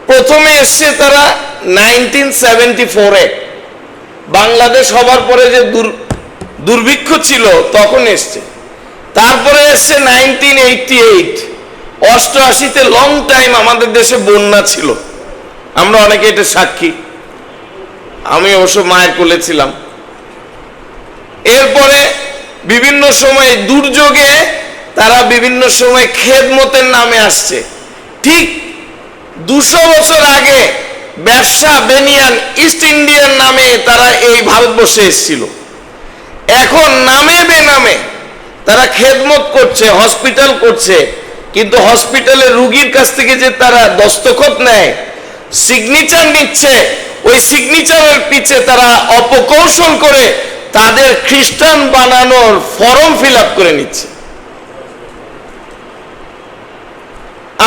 প্রথমে এসছে তারা 1974-এ, বাংলাদেশ হবার পরে যে দুর্ভিক্ষ ছিল তখন এসছে। তারপরে এসছে 1988-তে লং টাইম আমাদের দেশে বন্যা ছিল, আমরা অনেকে এটা সাক্ষী। আমি অবশ্য মায়ের কোলে ছিলাম। এরপরে বিভিন্ন সময় দুর্যোগে তারা বিভিন্ন সময় খেদমতের নামে আসছে। ঠিক 200 বছর আগে ব্যবসা বেনিয়ান ইস্ট ইন্ডিয়ান নামে তারা এই ভারতবর্ষে এসেছিল। এখন নামে বেনামে তারা খেদমত করছে, হসপিটাল করছে, কিন্তু হসপিটালে রুগীর কাছ থেকে যে তারা দস্তখত নেয়, সিগনেচার নিচ্ছে, ওই সিগনেচারের পিছে তারা অপকৌশল করে তাদের খ্রিস্টান বানানোর ফর্ম ফিল আপ করে নিচ্ছে।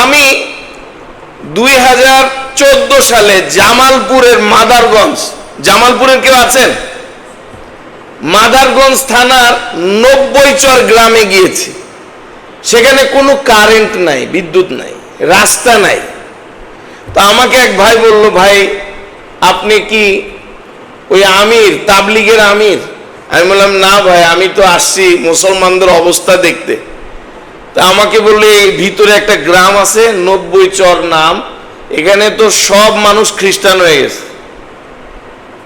আমি 2014 সালে জামালপুরের মাদারগঞ্জ, জামালপুরের কেউ আছেন? মাদারগঞ্জ থানার 90চর গ্রামে গিয়েছি। সেখানে কোনো কারেন্ট নাই, বিদ্যুৎ নাই, রাস্তা নাই। তো আমাকে এক ভাই বলল, ভাই আপনি কি ওই আমির, তাবলিগের আমির? আমি বললাম, না ভাই, আমি তো আসছি মুসলমানদের অবস্থা দেখতে। তা আমাকে বললো, এই ভিতরে একটা গ্রাম আছে 90চর নাম, এখানে তো সব মানুষ খ্রিস্টান হয়ে গেছে।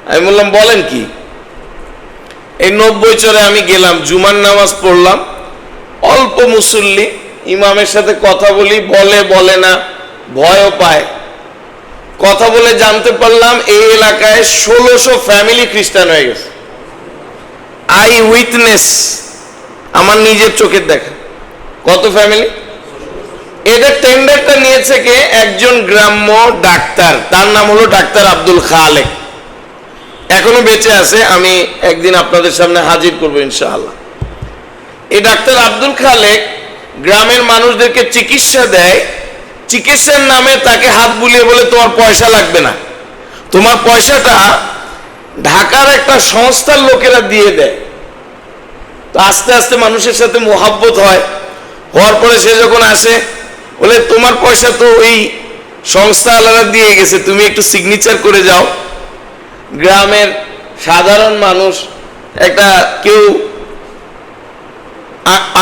আমি বললাম, বলেন কি? এই 90চরে আমি গেলাম, জুমার নামাজ পড়লাম, অল্প মুসল্লি, ইমামের সাথে কথা বলি, বলে না, ভয়ও পায়। কথা বলে জানতে পারলাম এই এলাকায় 1600 ফ্যামিলি খ্রিস্টান হয়ে গেছে। আই উইটনেস, আমার নিজের চোখের দেখা। কত ফ্যামিলি? এটা টেন্ডারটা নিয়েছে কে? একজন গ্রাম্য ডাক্তার, তার নাম হলো ডাক্তার আব্দুল খালেক, এখনো বেঁচে আছে। আমি একদিন আপনাদের সামনে হাজির করবো ইনশাআল্লাহ। এই ডাক্তার আব্দুল খালেক গ্রামের মানুষদেরকে চিকিৎসা দেয়। চিকিৎসার নামে তাকে হাত বুলিয়ে বলে, তোমার পয়সা লাগবে না, তোমার পয়সাটা ঢাকার একটা সংস্থার লোকেরা দিয়ে দেয়। তো আস্তে আস্তে মানুষের সাথে মোহাব্বত হয়, হওয়ার পরে সে যখন আসে বলে, তোমার পয়সা তো ওই সংস্থাওয়ালারা দিয়ে গেছে, তুমি একটু সিগনেচার করে যাও। গ্রামের সাধারণ মানুষ একটা, কেউ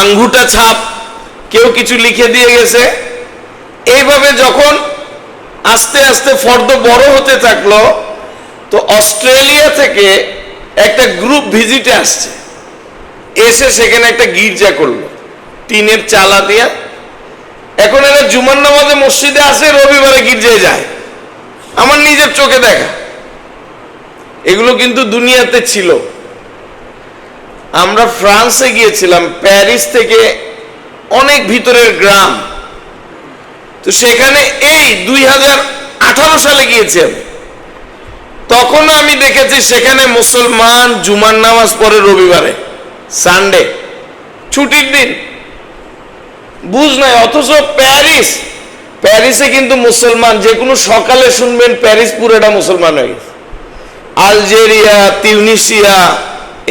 আঙ্গুটা ছাপ, কেউ কিছু লিখে দিয়ে গেছে। এইভাবে যখন আস্তে আস্তে ফর্দ বড় হতে থাকলো, তো অস্ট্রেলিয়া থেকে একটা গ্রুপ ভিজিটে আসছে, এসে সেখানে একটা গির্জা করলো টিনের চালা দিয়া। এখন এরা জুমার নামাজে মসজিদে আসে, রবিবারে গির্জায় যায়। আমার নিজের চোখে দেখা। এগুলো কিন্তু দুনিয়াতে ছিল। আমরা ফ্রান্সে গিয়েছিলাম, প্যারিস থেকে অনেক ভিতরের গ্রাম। তো সেখানে এই 2018 সালে গিয়েছি আমি, তখন আমি দেখেছি সেখানে মুসলমান জুমার নামাজ পড়ে রবিবারে, সানডে ছুটির দিন, বুঝ নাই। অথচ প্যারিসে কিন্তু মুসলমান, যে কোনো সকালে শুনবেন প্যারিস পুরোটা মুসলমান হয়ে গেছে। আলজেরিয়া, তিউনিসিয়া,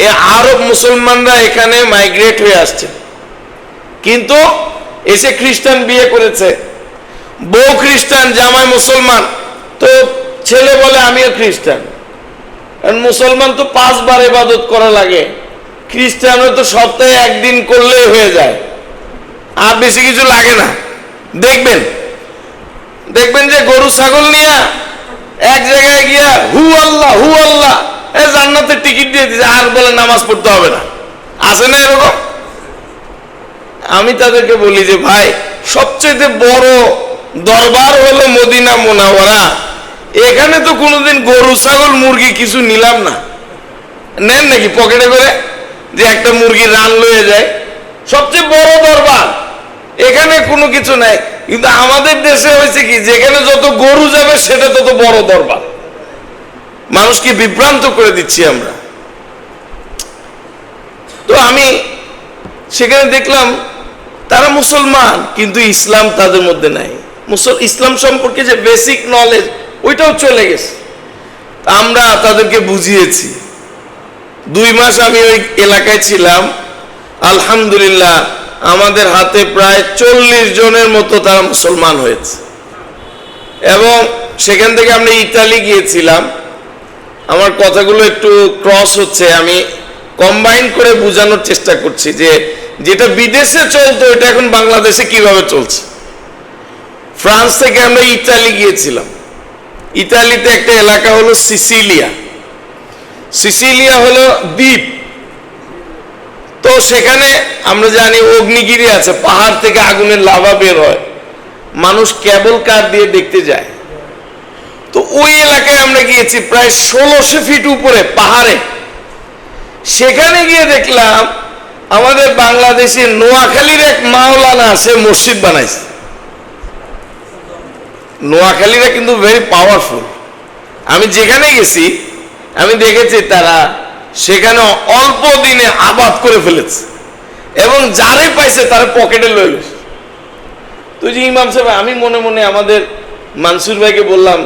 এ আরব মুসলমানরা এখানে মাইগ্রেট হয়ে আসছে, কিন্তু এসে খ্রিস্টান বিয়ে করেছে, বউ খ্রিস্টান, জামাই মুসলমান। তো ছেলে বলে আমিও খ্রিস্টান। মুসলমান তো 5 বার ইবাদত করা লাগে, খ্রিস্টানও তো সপ্তাহে একদিন করলেই হয়ে যায়, আর বেশি কিছু লাগে না। দেখবেন যে গরু ছাগল নিয়ে এক জায়গায় গিয়া হু আল্লাহ জান্নাতের টিকিট দিয়ে দিচ্ছে, আর বলে নামাজ পড়তে হবে না, আছে না এরকম? আমি তাদেরকে বলি যে ভাই, সবচেয়ে বড় দরবার হলো মদিনা মুনাওয়ারা, এখানে তো কোনোদিন গরু ছাগল মুরগি কিছু নিলাম না। নেন নাকি পকেটে করে যে একটা মুরগি রান লয়ে যায়? সবচেয়ে বড় দরবার, এখানে কোনো কিছু নাই। কিন্তু আমাদের দেশে হয়েছে কি, যেখানে যত গরু যাবে সেটা তত বড় দরবার। মানুষকে বিভ্রান্ত করে দিচ্ছি আমরা। তো আমি সেখানে দেখলাম তারা মুসলমান, কিন্তু ইসলাম তাদের মধ্যে নাই। ইসলাম সম্পর্কে যে বেসিক নলেজ, ওইটাও চলে গেছে। আমরা তাদেরকে বুঝিয়েছি। 2 মাস আমি ওই এলাকায় ছিলাম, আলহামদুলিল্লাহ আমাদের হাতে প্রায় 40 জনের মতো তারা মুসলমান হয়েছে। এবং সেখান থেকে আমরা ইতালি গিয়েছিলাম। আমার কথাগুলো একটু ক্রস হচ্ছে, আমি কম্বাইন করে বোঝানোর চেষ্টা করছি যে যেটা বিদেশে চলতো এটা এখন বাংলাদেশে কিভাবে চলছে। ফ্রান্স থেকে আমরা ইতালি গিয়েছিলাম। ইতালিতে একটা এলাকা হলো সিসিলিয়া। সিসিলিয়া হলো দ্বীপ। তো সেখানে আমরা জানি অগ্নিগিরি আছে, পাহাড় থেকে আগুনের লাভা বের হয়, মানুষ কেবল কার দিয়ে দেখতে যায়। তো ওই এলাকায় আমরা গিয়েছি, প্রায় 1600 ফিট উপরে পাহাড়ে। সেখানে গিয়ে দেখলাম আমাদের বাংলাদেশে নোয়াখালীর এক মাওলানা সে মসজিদ বানাইছে। নোয়াখালীরা কিন্তু ভেরি পাওয়ারফুল। আমি যেখানে গেছি আমি দেখেছি তারা সেখানে অল্প দিনে আবাদ করে ফেলেছে, এবং যারে পাইছে তার পকেটে লয়ে গেছে। তো যে ইমাম সাহেব, আমি মনে মনে আমাদের মানসুর ভাইকে বললাম,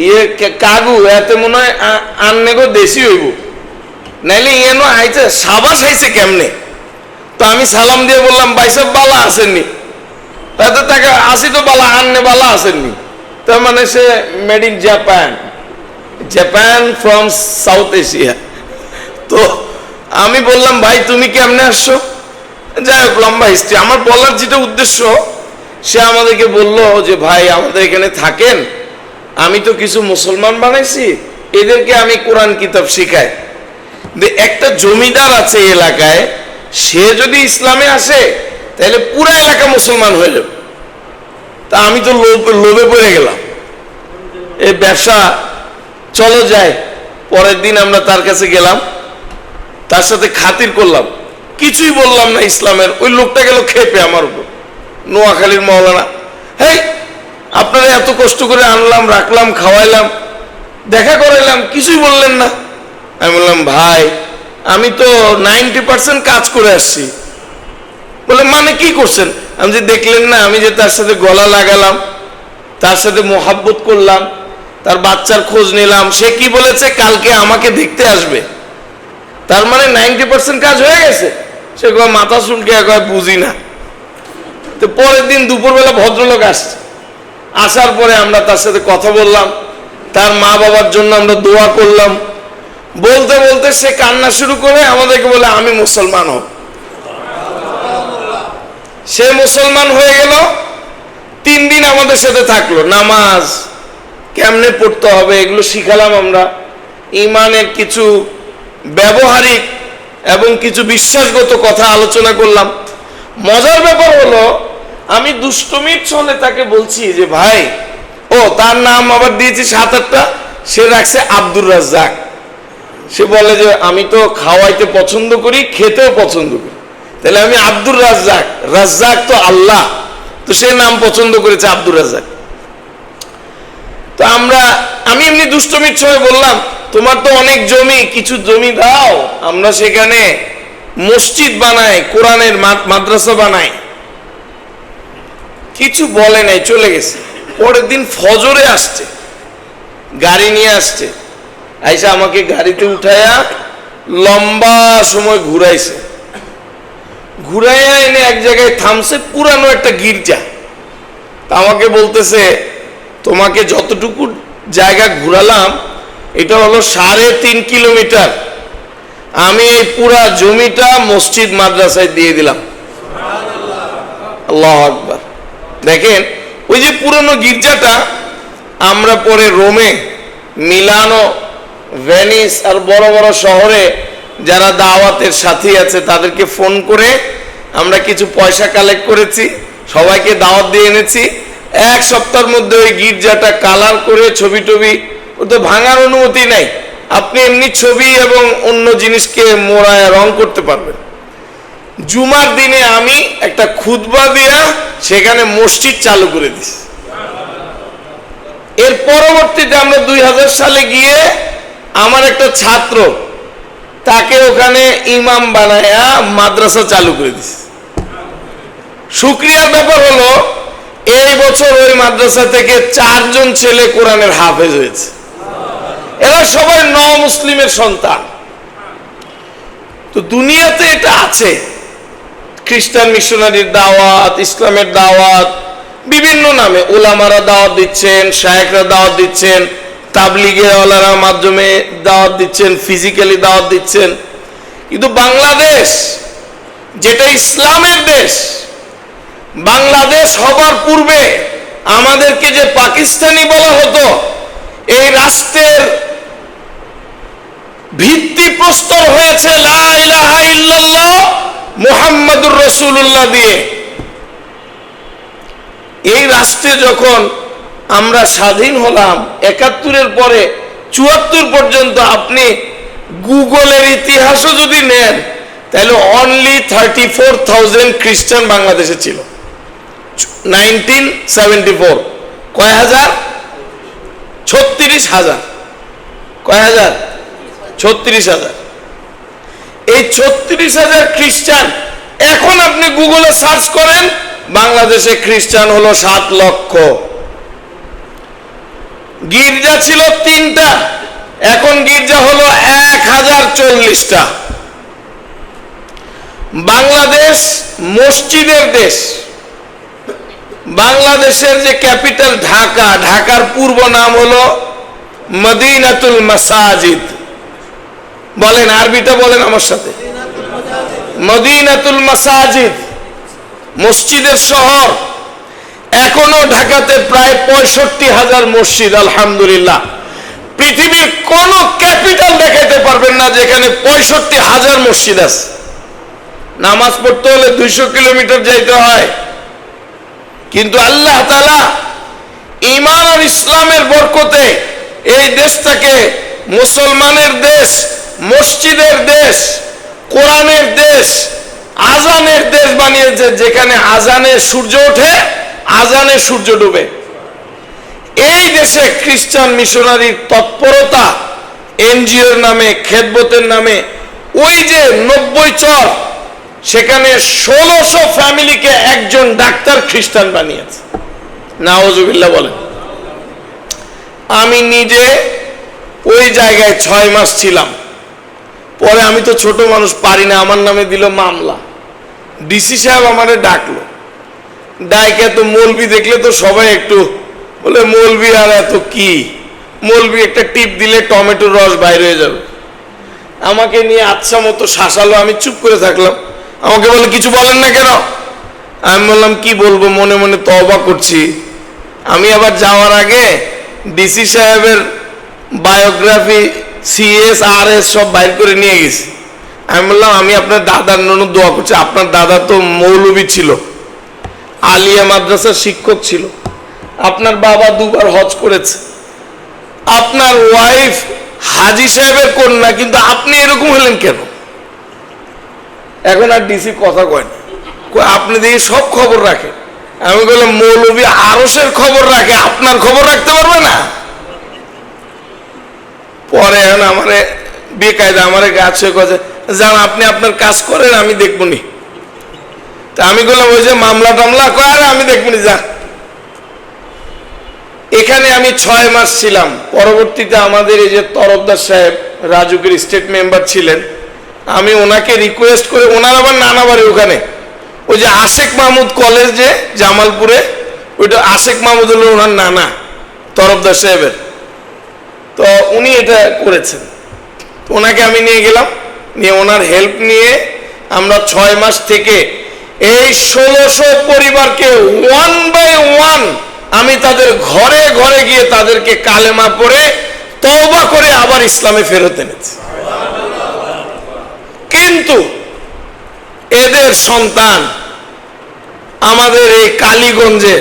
ইয়ে কাগু এতে মনে হয় আন্নেগো দেশি হইব, নাইলে ইয়েনো আইছে সাবাস আইছে কেমনে। তো আমি সালাম দিয়ে বললাম, ভাই সাহেব বালা আসেননি? তাতে তাকে আসি তো বালা, আন্নে বালা আসেননি। তার মানে সে made in Japan, Japan from South Asia. তো আমি বললাম, ভাই তুমি কেমনে আসছো? যাই হোক লম্বা হিস্ট্রি। আমার বলার যেটা উদ্দেশ্য, সে আমাদেরকে বলল যে ভাই আমাদের এখানে থাকেন, আমি তো কিছু মুসলমান বানাইছি, এদেরকে আমি কোরআন কিতাব শিখাই। একটা জমিদার আছে এই এলাকায়, সে যদি ইসলামে আসে তাহলে পুরো এলাকা মুসলমান হয়ে যাবে। তা আমি তো লোভে পড়ে গেলাম, এই ব্যবসা চলো যায়। পরের দিন আমরা তার কাছে গেলাম, তার সাথে খাতির করলাম, কিছুই বললাম না ইসলামের। ওই লোকটা গেল খেপে আমার উপর, নোয়াখালীর মাওলানা। হেই, আপনারা এত কষ্ট করে আনলাম, রাখলাম, খাওয়াইলাম, দেখা করাইলাম, কিছুই বললেন না। আমি বললাম, ভাই আমি তো 90% কাজ করে আসছি। বলে মানে কি করছেন? আমি যে দেখলেন না, আমি যে তার সাথে গলা লাগালাম, তার সাথে মোহাব্বত করলাম, তার বাচ্চার খোঁজ নিলাম। সে কি বলেছে, কালকে আমাকে দেখতে আসবে। তার মানে 90% কাজ হয়ে গেছে। সে কয় মাথা শুনকে কয় বুঝি না। তো পরের দিন দুপুরবেলা ভদ্রলোক আসছে। আসার পরে আমরা তার সাথে কথা বললাম, তার মা বাবার জন্য আমরা দোয়া করলাম। বলতে বলতে সে কান্না শুরু করে আমাদেরকে বলে, আমি মুসলমান হব। সে মুসলমান হয়ে গেল। 3 দিন আমাদের সাথে থাকলো। নামাজ কেমনে পড়তে হবে এগুলো শিখালাম আমরা। ইমানের কিছু ব্যবহারিক এবং কিছু বিশ্বাসগত কথা আলোচনা করলাম। মজার ব্যাপার হলো, আমি দুষ্টমির ছলে তাকে বলছি যে ভাই, ও তার নাম আবার দিয়েছি 7-8টা, সে রাখছে আব্দুর রাজ্জাক। সে বলে যে আমি তো খাওয়াইতে পছন্দ করি, খেতেও পছন্দ করি, তাহলে আমি আব্দুর রাজ্জাক। রাজ্জাক তো আল্লাহ, তো সে নাম পছন্দ করেছে আব্দুর রাজ্জাক। তো আমি এমনি দুষ্টমির ছলে বললাম, তোমার তো অনেক জমি, কিছু জমি দাও, আমরা সেখানে মসজিদ বানাই, কোরআনের মাদ্রাসা বানাই। কিছু বলে নাই, চলে গেছে। পরের দিন ফজরে আসছে, গাড়ি নিয়ে আসছে, আইসা আমাকে গাড়িতে উঠাইয়া লম্বা সময় ঘুরাইছে। ঘুরাইয়া এনে এক জায়গায় থামছে, পুরানো একটা গির্জা। তা আমাকে বলতেছে, তোমাকে যতটুকু জায়গা ঘুরালাম এটা হলো 3.5 কিলোমিটার, আমি এই পুরা জমিটা মসজিদ মাদ্রাসায় দিয়ে দিলাম। আল্লাহু আকবার। দেখেন, ওই যে পুরনো গির্জাটা আমরা পরে রোমে, মিলানো, ভেনিস আর বড় বড় শহরে যারা দাওয়াতের সাথী আছে তাদেরকে ফোন করে আমরা কিছু পয়সা কালেক্ট করেছি, সবাইকে দাওয়াত দিয়ে এনেছি। এক সপ্তাহের মধ্যে ওই গির্জাটা কালার করে ছবি টবি, ও তো ভাঙার অনুমতি নাই, আপনি এমনি ছবি এবং অন্য জিনিসকে মোড়ায় রং করতে পারবেন। জুমার দিনে আমি একটা খুতবা দিয়া সেখানে মসজিদ চালু করে দিছি। এর পরবর্তীতে আমরা 2000 সালে গিয়ে আমার একটা ছাত্র, তাকে ওখানে ইমাম বানায়া মাদ্রাসা চালু করে দিছি। শুকরিয়ার ব্যাপার হলো এই বছর ওই মাদ্রাসা থেকে 4 জন ছেলে কোরআনের হাফেজ হয়েছে। এরা সবাই মুসলিমের সন্তান। তো দুনিয়াতে এটা আছে, খ্রিস্টান মিশনারির দাওয়াত, ইসলামের দাওয়াত, বিভিন্ন নামে উলামারা দাওয়াত দিচ্ছেন, শায়েখরা দাওয়াত দিচ্ছেন, তাবলিগেওয়ালারা মাধ্যমে দাওয়াত দিচ্ছেন, ফিজিক্যালি দাওয়াত দিচ্ছেন। কিন্তু বাংলাদেশ যেটা ইসলামের দেশ, বাংলাদেশ হবার পূর্বে আমাদেরকে যে পাকিস্তানি বলা হতো, এই রাষ্ট্রের ভিত্তিপ্রস্তর হয়েছে লা ইলাহা ইল্লাল্লাহ মুহাম্মাদুর রাসূলুল্লাহ দিয়ে। এই রাষ্ট্রে যখন আমরা স্বাধীন হলাম 71-এর পরে 74 পর্যন্ত, আপনি গুগলের ইতিহাসও যদি নেন তাহলে অনলি 34,000 খ্রিস্টান বাংলাদেশে ছিল 1974। কয় হাজার? 36,000। কয় হাজার? 36,000। এই 36,000 খ্রিস্টান, এখন আপনি গুগলে সার্চ করেন, বাংলাদেশে খ্রিস্টান হলো 7 লক্ষ। গির্জা ছিল 3টা, এখন গির্জা হলো 1040টা। বাংলাদেশ মসজিদের দেশ। বাংলাদেশের যে ক্যাপিটাল ঢাকা, ঢাকার পূর্ব নাম হলো মদিনাতুল মাসাজিদ। বলেন, আরবিটা বলেন আমার সাথে, মদিনাতুল মাসাজিদ, মসজিদের শহর। এখনো ঢাকাতে প্রায় 65,000 মসজিদ। আলহামদুলিল্লাহ, পৃথিবীর কোন ক্যাপিটাল দেখাতে পারবেন না যেখানে 65,000 মসজিদ আছে। নামাজ পড়তে হলে 200 কিলোমিটার যাইতে হয়, কিন্তু আল্লাহ তাআলা ঈমান আর ইসলামের বরকতে এই দেশটাকে মুসলমানের দেশ, মসজিদের দেশ, কোরআনের দেশ, আজানের দেশ বানিয়েছে, যেখানে আজানে সূর্য ওঠে, আজানে সূর্য ডুবে। এই দেশে খ্রিস্টান মিশনারির তৎপরতা, এনজিওর নামে, খেদমতের নামে, ওই যে 90 চর, সেখানে 1600 ফ্যামিলিকে একজন ডাক্তার খ্রিস্টান বানিয়েছে। নাউজুবিল্লাহ বলেন। আমি নিজে ওই জায়গায় 6 মাস ছিলাম। পরে আমি তো ছোট মানুষ, পারি না, আমার নামে দিল মামলা। ডিসি সাহেব আমারে ডাকলো, ডাইকে তো মৌলবি দেখলে তো সবাই একটু বলে, মৌলবি আর এত কি, মৌলবি একটা টিপ দিলে টমেটোর রস বাইর হয়ে যাবে। আমাকে নিয়ে আচ্ছা মতো শাসালো, আমি চুপ করে থাকলাম। আমাকে বলে, কিছু বলেন না কেন? আমি বললাম, কি বলবো, মনে মনে তওবা করছি। আমি আবার যাওয়ার আগে ডিসি সাহেবের বায়োগ্রাফি, CS, RS সব বাইর করে নিয়ে গেছি। আমি বললাম, আমি আপনার দাদার জন্য দোয়া করছি। আপনার দাদা তো মৌলবি ছিল, আলিয়া মাদ্রাসার শিক্ষক ছিল, আপনার বাবা 2 বার হজ করেছে, আপনার ওয়াইফ হাজি সাহেবের কন্যা, কিন্তু আপনি এরকম হলেন কেন? এখন আর ডিসি কথা কয় না, আপনি দেখি সব খবর রাখে। আমি বললাম, মৌলবি আরশের খবর রাখে, আপনার খবর রাখতে পারবে না? পরে এখন আমারে বেকায়দা আমারে গাছে কথা, যান আপনি আপনার কাজ করেন, আমি দেখবনি। তা আমি বললাম, ওই যে মামলা টামলা কয়, আমি দেখবনি, যা। এখানে আমি 6 মাস ছিলাম। পরবর্তীতে আমাদের এই যে তরফদার সাহেব রাজুকের স্টেট মেম্বার ছিলেন, আমি ওনাকে রিকোয়েস্ট করে, ওনার আবার নানা বাড়ি ওখানে, ওই যে আশেক মাহমুদ কলেজ যে জামালপুরে, ওইটা আশেক মাহমুদ হলো ওনার নানা, তরফদার সাহেবের। তো উনি এটা করেছেন, ওনাকে আমি নিয়ে গেলাম, নিয়ে ওনার হেল্প নিয়ে আমরা 6 মাস থেকে এই 1600 পরিবারকে 1 by 1 আমি তাদের ঘরে ঘরে গিয়ে তাদেরকে কালেমা পড়ে তওবা করে আবার ইসলামে ফেরত এনেছি। কিন্তু এদের সন্তান আমাদের এই কালীগঞ্জে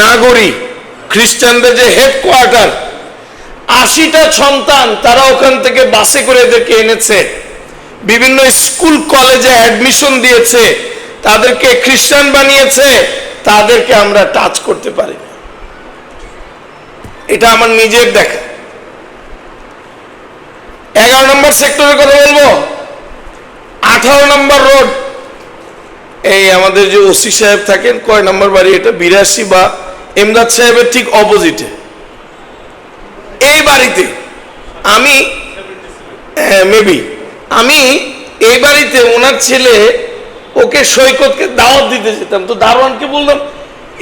নাগরী খ্রিস্টানদের যে হেডকোয়ার্টার, 80টা সন্তান তারা ওখান থেকে বাসে করে এদেরকে এনেছে, বিভিন্ন স্কুল কলেজে অ্যাডমিশন দিয়েছে, তাদেরকে খ্রিস্টান বানিয়েছে, তাদেরকে আমরা টাচ করতে পারি না। এটা আমার নিজের দেখা। 11 নম্বর সেক্টরের কথা বলবো। 18 নম্বর রোড, এই আমাদের যে ওসি সাহেব থাকেন, কয় নম্বর বাড়ি এটা, 82 বা এমদাদ সাহেবের ঠিক অপোজিটে, এই বাড়িতে আমি মেবি আমি এই বাড়িতে ওনার ছেলে ওকে সৈকতকে দাওয়াত দিতে যেতাম, তো দারোয়ানকে বললাম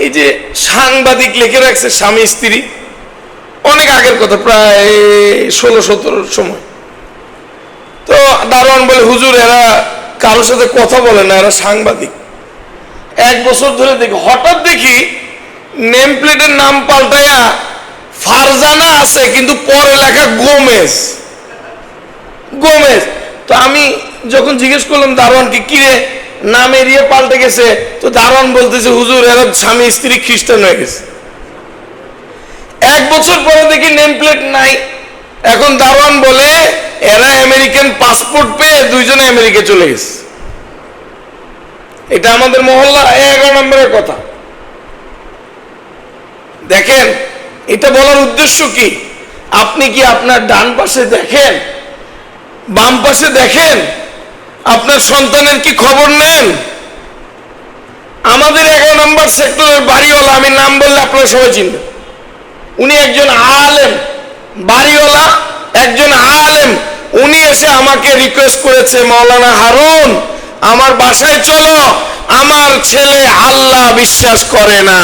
এই যে সাংবাদিক লিখে রাখছে স্বামী স্ত্রী, অনেক আগের কথা, প্রায় 16-17 সময়। তো দারোয়ান বলে হুজুর এরা কারোর সাথে কথা বলে না, এরা সাংবাদিক। 1 বছর ধরে দেখি, হঠাৎ দেখি নেম প্লেটের নাম পাল্টায়া ফারজানা আছে, কিন্তু পরে লেখা গোমেজ। গোমেজ। তো আমি যখন জিজ্ঞেস করলাম দারোয়ানকে, কিরে নাম এরিয়ে পাল্টে গেছে, তো দারোয়ান বলতেছে হুজুর এরা স্বামী স্ত্রী খ্রিস্টান হয়ে গেছে। 1 বছর পরে দেখি নেম প্লেট নাই। এখন দারোয়ান বলে এরা আমেরিকান পাসপোর্ট পেয়ে দুইজনে আমেরিকা চলে গেছে। এটা আমাদের মহল্লা 11 নম্বরের কথা। দেখেন, এটা বলার উদ্দেশ্য কি? আপনি কি আপনার ডান পাশে দেখেন, বাম পাশে দেখেন? আপনার সন্তানের কি খবর নেন? আমাদের 11 নম্বর সেক্টরের বাড়িওয়ালা, আমি নাম বললে আপনারা সবাই চিনবেন, উনি একজন আলেম, বাড়িওয়ালা একজন আলেম। উনি এসে আমাকে রিকোয়েস্ট করেছে, মাওলানা হারুন আমার বাসায় চলো, আমার ছেলে আল্লাহ বিশ্বাস করে না।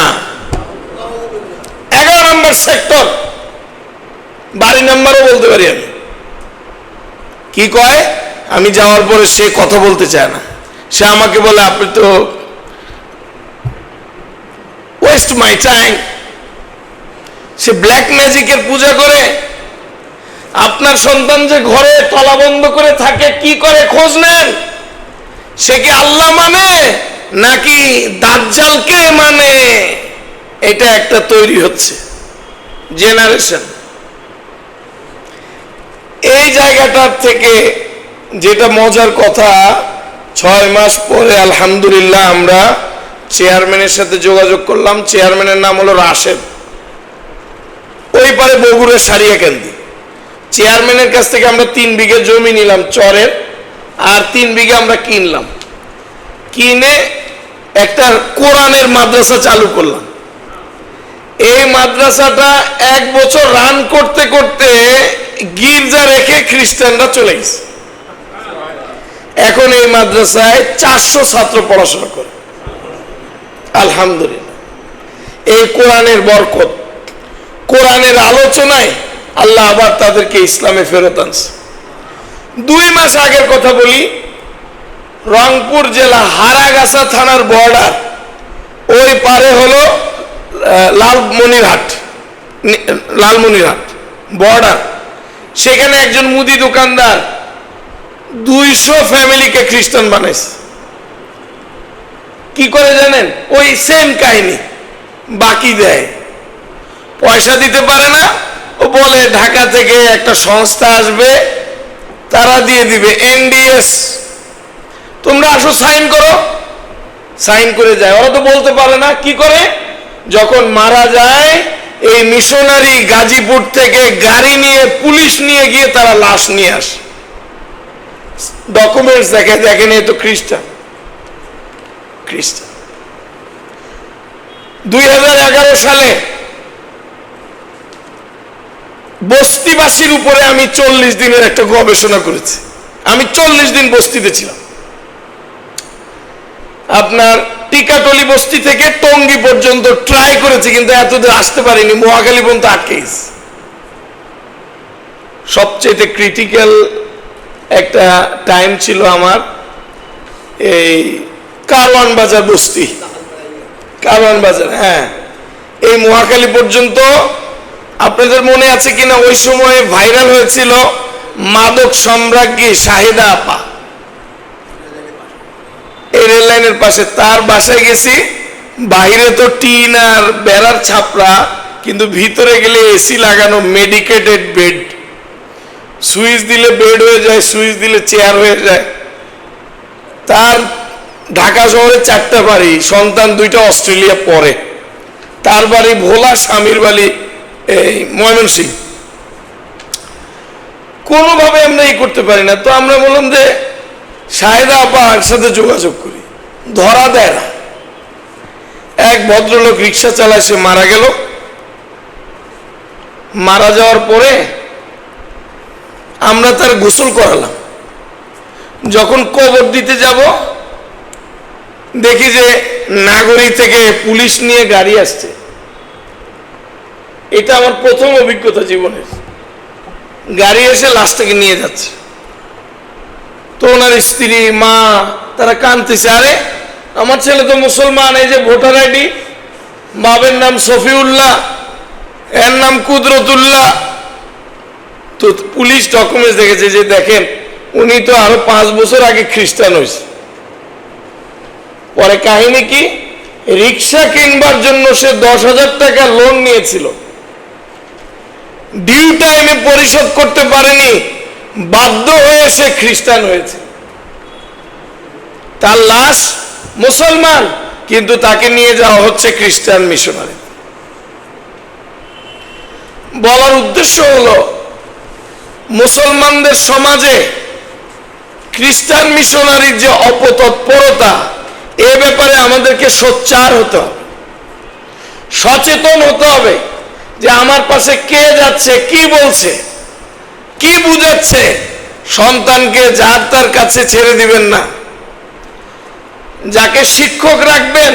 11 নম্বর সেক্টর, বাড়ি নাম্বারও বলতে পারি আমি। কি কয়? আমি যাওয়ার পরে সে কথা বলতে চায় না, সে আমাকে বলে আপনি তো West my time. Say black ম্যাজিকের পূজা করে। আপনার সন্তান যে ঘরে তলা বন্ধ করে থাকে, কি করে খোঁজ নেন? সে কি আল্লাহ মানে নাকি দাজ্জালকে মানে? এটা একটা তৈরি হচ্ছে জেনারেশন। এই জায়গাটার থেকে যেটা মজার কথা, 6 মাস পরে আলহামদুলিল্লাহ আমরা চেয়ারম্যানের সাথে যোগাযোগ করলাম। চেয়ারম্যানের নাম হলো রাশেদ, ওই পারে বগুড়ার সারিয়াকান্দি। চেয়ারম্যানের কাছ থেকে আমরা 3 বিঘা জমি নিলাম চরের, আর 3 বিঘা আমরা কিনলাম। কিনে একটা কোরআনের মাদ্রাসা চালু করলাম। এই মাদ্রাসাটা 1 বছর রান করতে করতে গির্জা রেখে খ্রিস্টানরা চলে গেছে। এখন এই মাদ্রাসায় 400 ছাত্র পড়াশোনা করে আলহামদুলিল্লাহ। এই কোরআনের বরকত, কোরআনের আলোচনায় আল্লাহ আবার তাদেরকে ইসলামে ফেরত আনছে। 2 মাস আগের কথা বলি, রংপুর জেলা হারাগাছা থানার বর্ডার, ওই পারে হলো লালমনিরহাট বর্ডার। সেখানে একজন মুদি দোকানদার 200 ফ্যামিলিকে খ্রিস্টান বানাইছে। কি করে জানেন? ওই সেম কাহিনী, বাকি দেয়, পয়সা দিতে পারে না। ও বলে ঢাকা থেকে একটা সংস্থা আসবে, তারা দিয়ে দিবে NDS, তোমরা আসো সাইন করো। সাইন করে যায়। ওরা তো বলতে পারে না। কি করে? যখন মারা যায়, এই মিশনারি গাজীপুর থেকে গাড়ি নিয়ে, পুলিশ নিয়ে গিয়ে তারা লাশ নিয়ে আসে, ডকুমেন্টস দেখে, দেখেন এই তো খ্রিস্টান। 2011 সালে বস্তিবাসীর উপরে আমি 40 দিনের একটা গবেষণা করেছি। আমি 40 দিন বস্তিতে ছিলাম। আপনার টিকাটলি বস্তি থেকে টঙ্গী পর্যন্ত ট্রাই করেছি, কিন্তু এতদূর আসতে পারিনি, মহাখালী পর্যন্ত আটকে গেছি। সবচেয়ে ক্রিটিক্যাল একটা টাইম ছিল আমার এই কারওয়ান বাজার বস্তি, কারওয়ান বাজার, হ্যাঁ, এই মহাখালী পর্যন্ত। আপনাদের মনে আছে কিনা, ওই সময় ভাইরাল হয়েছিল মাদক সম্রাজ্ঞী শাহিদা আপা। এই রেল লাইনের পাশে, তার বাসায় গেছি। বাইরে তো টিন আর বেড়ার ছাপড়া, কিন্তু ভিতরে গেলে এসি লাগানো, মেডিকেটেড বেড। সুইচ দিলে বেড হয়ে যায়, সুইচ দিলে চেয়ার হয়ে যায়। তার ঢাকা শহরে 4টা বাড়ি, সন্তান 2টা অস্ট্রেলিয়া পড়ে। তার বাড়ি ভোলা, স্বামীর বাড়ি এই ময়মনসিংহ। কোনোভাবে আমরা এই করতে পারি না। তো আমরা বললাম যে শাহেদা আপার সাথে যোগাযোগ করি, ধরা দেয় না। এক ভদ্রলোক রিক্সা চালায়, সে মারা গেল। মারা যাওয়ার পরে আমরা তার গোসল করালাম। যখন কবর দিতে যাব, দেখি যে নাগরী থেকে পুলিশ নিয়ে গাড়ি আসছে। এটা আমার প্রথম অভিজ্ঞতা জীবনের। গাড়ি এসে লাশটাকে নিয়ে যাচ্ছে। তো ওনার স্ত্রী, মা, তারা কাঁদতেছে, আরে আমার ছেলে তো মুসলমান, এই যে ভোটার আইডি, বাবের নাম সফিউল্লাহ, এর নাম কুদরতুল্লাহ। তো পুলিশ ডকুমেন্টস দেখেছে যে দেখেন উনি তো আরো 5 বছর আগে খ্রিস্টান হয়েছে। পরে কাহিনী কি, রিক্সা কিনবার জন্য সে 10,000 টাকা লোন নিয়েছিল, ডিউ টাইমে পরিশোধ করতে পারেনি, বাধ্য হয়ে সে খ্রিস্টান হয়েছে। তার লাশ মুসলমান, কিন্তু তাকে নিয়ে যাওয়া হচ্ছে খ্রিস্টান মিশনারি। বলার উদ্দেশ্য হলো, মুসলমানদের সমাজে খ্রিস্টান মিশনারির যে অপতৎপরতা, এ ব্যাপারে আমাদেরকে সোচ্চার হতে হবে, সচেতন হতে হবে যে আমার পাশে কে যাচ্ছে, কি বলছে, কি বুঝাচ্ছে। সন্তানকে যার তার কাছে ছেড়ে দিবেন না। যাকে শিক্ষক রাখবেন